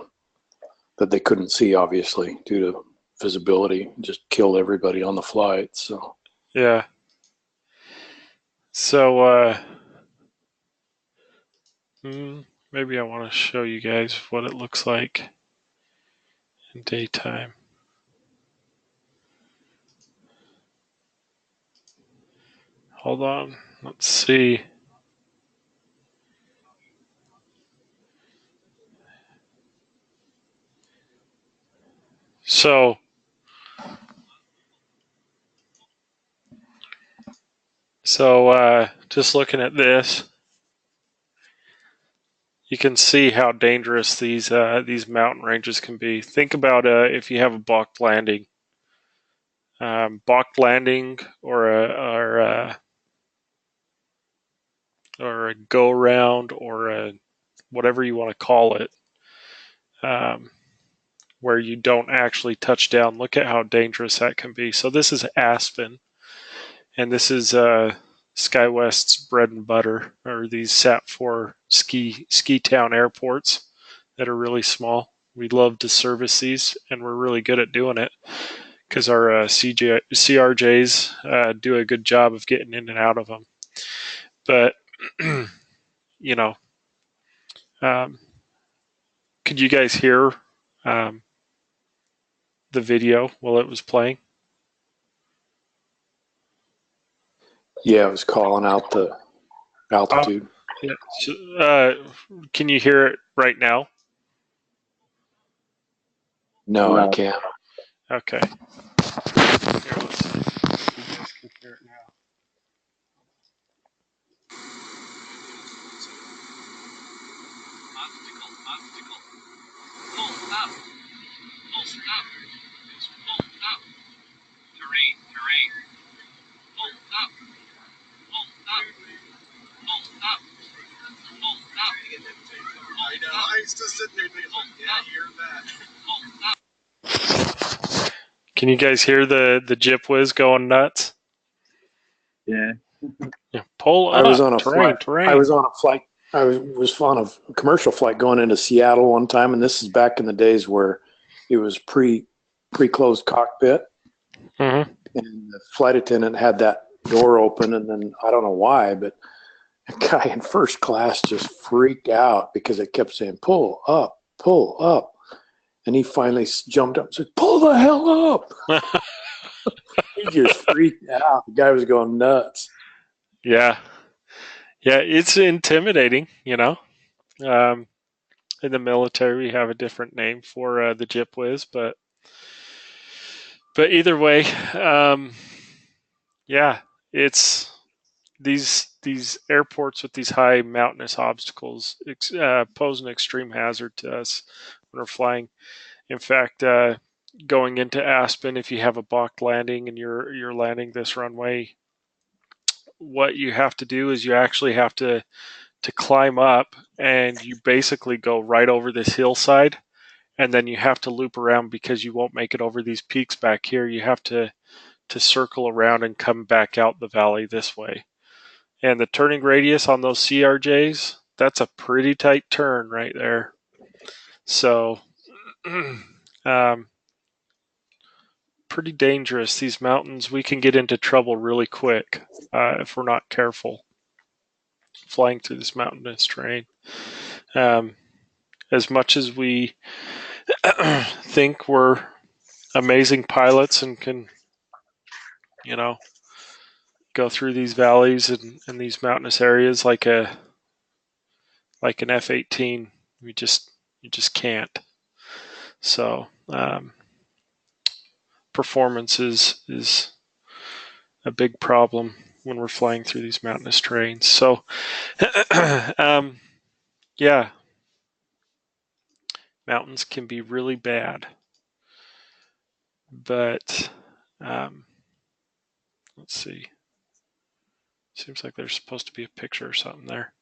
S4: that they couldn't see, obviously, due to visibility. Just killed everybody on the flight. So
S1: Yeah. So maybe I want to show you guys what it looks like in daytime. Hold on. Let's see. So just looking at this, you can see how dangerous these mountain ranges can be. Think about if you have a balked landing, or a go round or a whatever you want to call it, where you don't actually touch down. Look at how dangerous that can be. So this is Aspen, and this is SkyWest's bread and butter, or these SAT-4 ski town airports that are really small. We love to service these, and we're really good at doing it because our CRJs do a good job of getting in and out of them. But you know, could you guys hear the video while it was playing?
S4: yeah, it was calling out the altitude.
S1: Yeah. So, can you hear it right now?
S4: No, I can't.
S1: Okay. Here, let's see. You guys can hear it now. Obstacle. Pull up. Pull up. It's pull up. Terrain. Pull up. Pull up. Pull up. Pull up. I know. I still sitting there thinking, yeah, hear that. Can you guys hear the Jip Whiz going nuts?
S2: Yeah.
S1: Yeah. Pull
S4: I
S1: up.
S4: was on a
S1: Terrain.
S4: flight. I was on a commercial flight going into Seattle one time, and this is back in the days where it was pre-closed cockpit,
S1: Mm-hmm.
S4: and the flight attendant had that door open, and then I don't know why, but a guy in first class just freaked out because it kept saying pull up, and he finally jumped up and said, "Pull the hell up!" He just freaked out. The guy was going nuts.
S1: Yeah. Yeah, it's intimidating, you know. In the military, we have a different name for the Jip Whiz, but either way, yeah, it's these airports with these high mountainous obstacles pose an extreme hazard to us when we're flying. In fact, going into Aspen, if you have a balked landing and you're landing this runway, what you have to do is you actually have to climb up, and you basically go right over this hillside, and then you have to loop around because you won't make it over these peaks back here. You have to circle around and come back out the valley this way. And the turning radius on those CRJs, that's a pretty tight turn right there. So, pretty dangerous. These mountains, we can get into trouble really quick if we're not careful flying through this mountainous terrain. As much as we think we're amazing pilots and can, go through these valleys and these mountainous areas like an F-18, you just can't. So performance is a big problem when we're flying through these mountainous terrains. So yeah, mountains can be really bad, but let's see. Seems like there's supposed to be a picture or something there.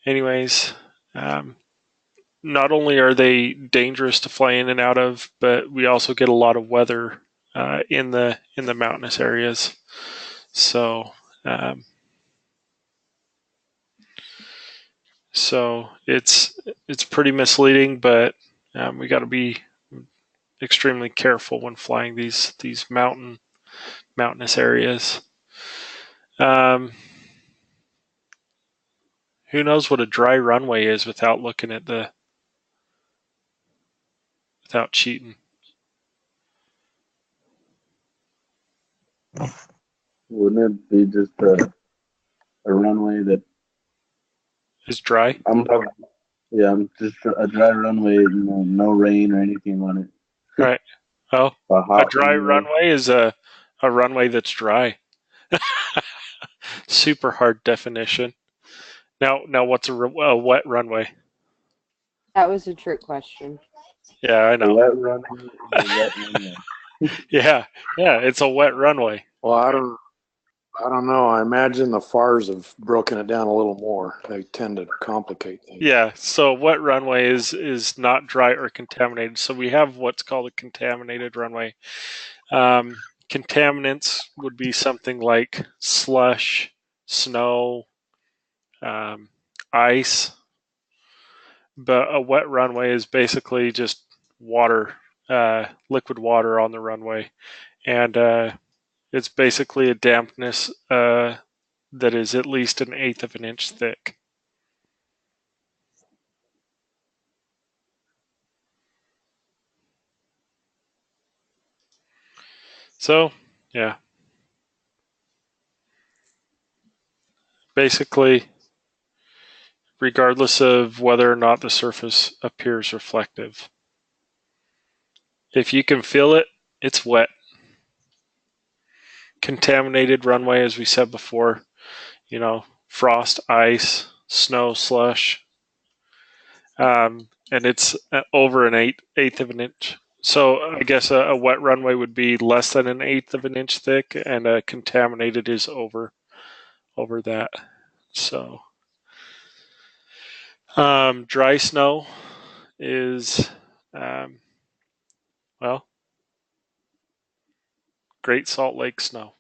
S1: Anyways, not only are they dangerous to fly in and out of, but we also get a lot of weather in the mountainous areas. So it's pretty misleading, but we got to be extremely careful when flying these mountainous areas. Who knows what a dry runway is without looking at without cheating?
S2: Wouldn't it be just a runway that
S1: Is dry?
S2: just a dry runway, no rain or anything on it.
S1: Right. Oh,
S2: A
S1: a
S2: hot
S1: dry
S2: runway.
S1: runway is a runway that's dry. Super hard definition. Now, what's a wet runway?
S6: That was a trick question.
S1: Yeah, I
S2: A
S1: know.
S2: wet runway is a wet runway.
S1: Yeah, it's a wet runway.
S4: Well, I don't know. I imagine the FARs have broken it down a little more. They tend to complicate things.
S1: Yeah, so wet runway is not dry or contaminated. So we have what's called a contaminated runway. Contaminants would be something like slush, snow, ice. But a wet runway is basically just water, liquid water on the runway. And it's basically a dampness that is at least 1/8 of an inch thick. So, yeah. Basically, regardless of whether or not the surface appears reflective. If you can feel it, it's wet. Contaminated runway, as we said before, frost, ice, snow, slush, and it's over 1/8 of an inch. So I guess a wet runway would be less than 1/8 of an inch thick, and a contaminated is over that. So dry snow is Great Salt Lake snow.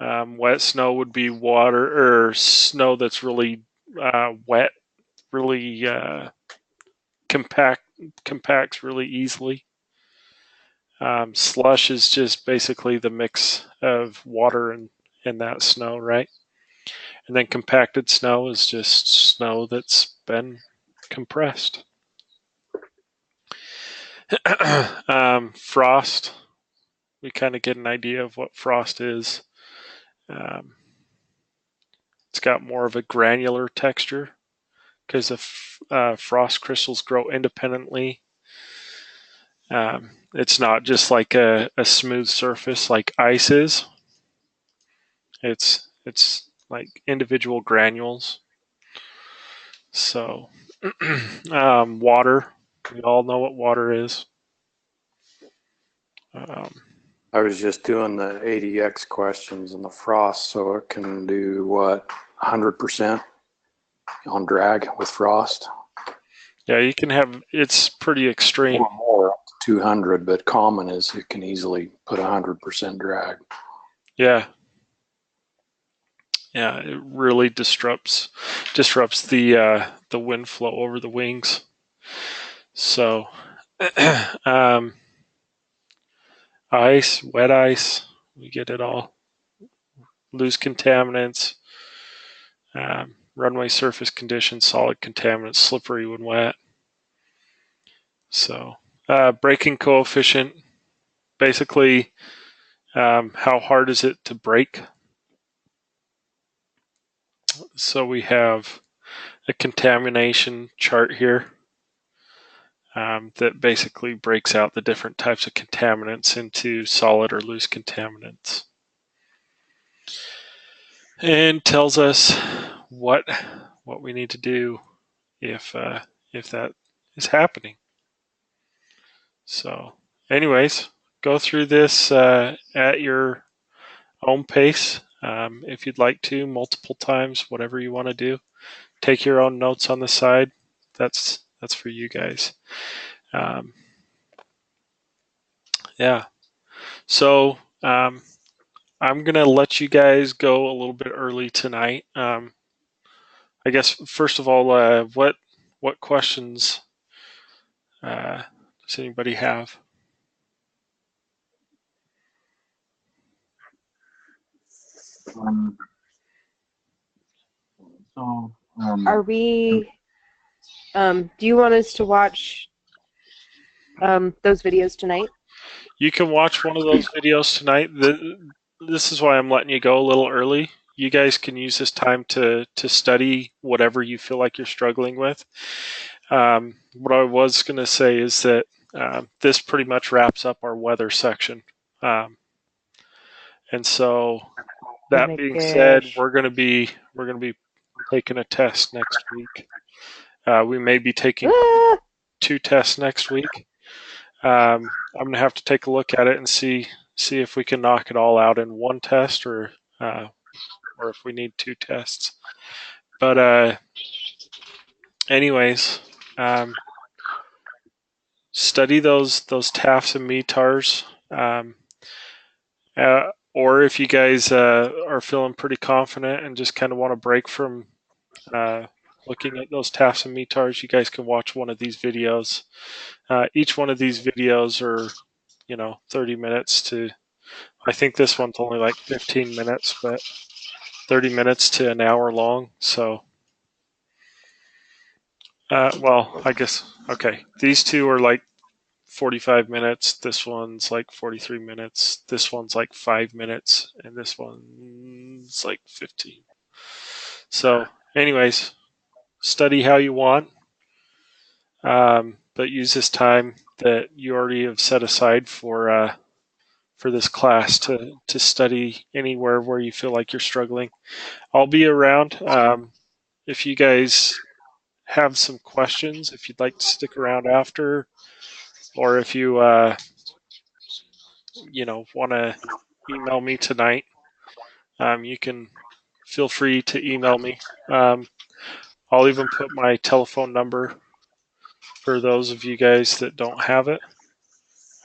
S1: Wet snow would be water or snow that's really wet, really compacts really easily. Slush is just basically the mix of water and that snow, right? And then compacted snow is just snow that's been compressed. Frost, we kind of get an idea of what frost is. It's got more of a granular texture because the frost crystals grow independently. It's not just like a smooth surface like ice is. It's like individual granules. So, water. We all know what water is.
S4: I was just doing the ADX questions and the frost, so it can do what, 100% on drag with frost?
S1: Yeah, you can have, it's pretty extreme.
S4: Or more, 200, but common is it can easily put 100% drag.
S1: Yeah. Yeah, it really disrupts the wind flow over the wings. So, ice, wet ice, we get it all. Loose contaminants, runway surface conditions, solid contaminants, slippery when wet. So, braking coefficient, basically, how hard is it to brake? So we have a contamination chart here that basically breaks out the different types of contaminants into solid or loose contaminants, and tells us what we need to do if that is happening. So, anyways, go through this at your own pace. If you'd like to, multiple times, whatever you want to do. Take your own notes on the side. That's for you guys. Yeah. So I'm gonna let you guys go a little bit early tonight. I guess first of all, what questions does anybody have?
S2: Um, so,
S6: Are we? Do you want us to watch those videos tonight?
S1: You can watch one of those videos tonight. This is why I'm letting you go a little early. You guys can use this time to study whatever you feel like you're struggling with. What I was going to say is that this pretty much wraps up our weather section. And so that
S6: my
S1: being said,
S6: gosh.
S1: we're going to be taking a test next week. We may be taking
S6: Ah!
S1: 2 tests next week. I'm going to have to take a look at it and see if we can knock it all out in one test, or if we need 2 tests. But anyways, study those TAFs and METARs. Or if you guys are feeling pretty confident and just kind of want to break from looking at those TAFs and METARs, you guys can watch one of these videos. Each one of these videos are, 30 minutes to, I think this one's only like 15 minutes, but 30 minutes to an hour long. So, well, I guess, okay. These two are like 45 minutes. This one's like 43 minutes. This one's like 5 minutes. And this one's like 15. So, anyways, study how you want, but use this time that you already have set aside for this class to study anywhere where you feel like you're struggling. I'll be around. If you guys have some questions, if you'd like to stick around after, or if you want to email me tonight, you can feel free to email me. I'll even put my telephone number for those of you guys that don't have it.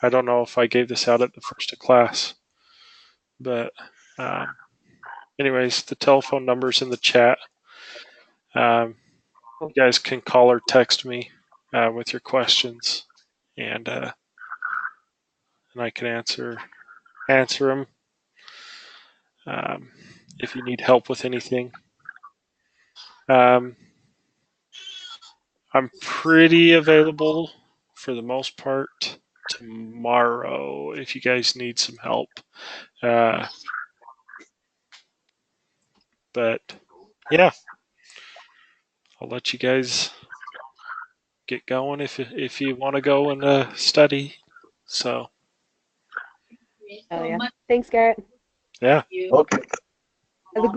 S1: I don't know if I gave this out at the first of class, but anyways, the telephone number's in the chat. You guys can call or text me with your questions, and I can answer them if you need help with anything. I'm pretty available for the most part tomorrow if you guys need some help. But yeah, I'll let you guys get going if you want to go and study. So
S6: Oh yeah. Thanks, Garrett.
S1: yeah.
S2: okay.
S6: Have a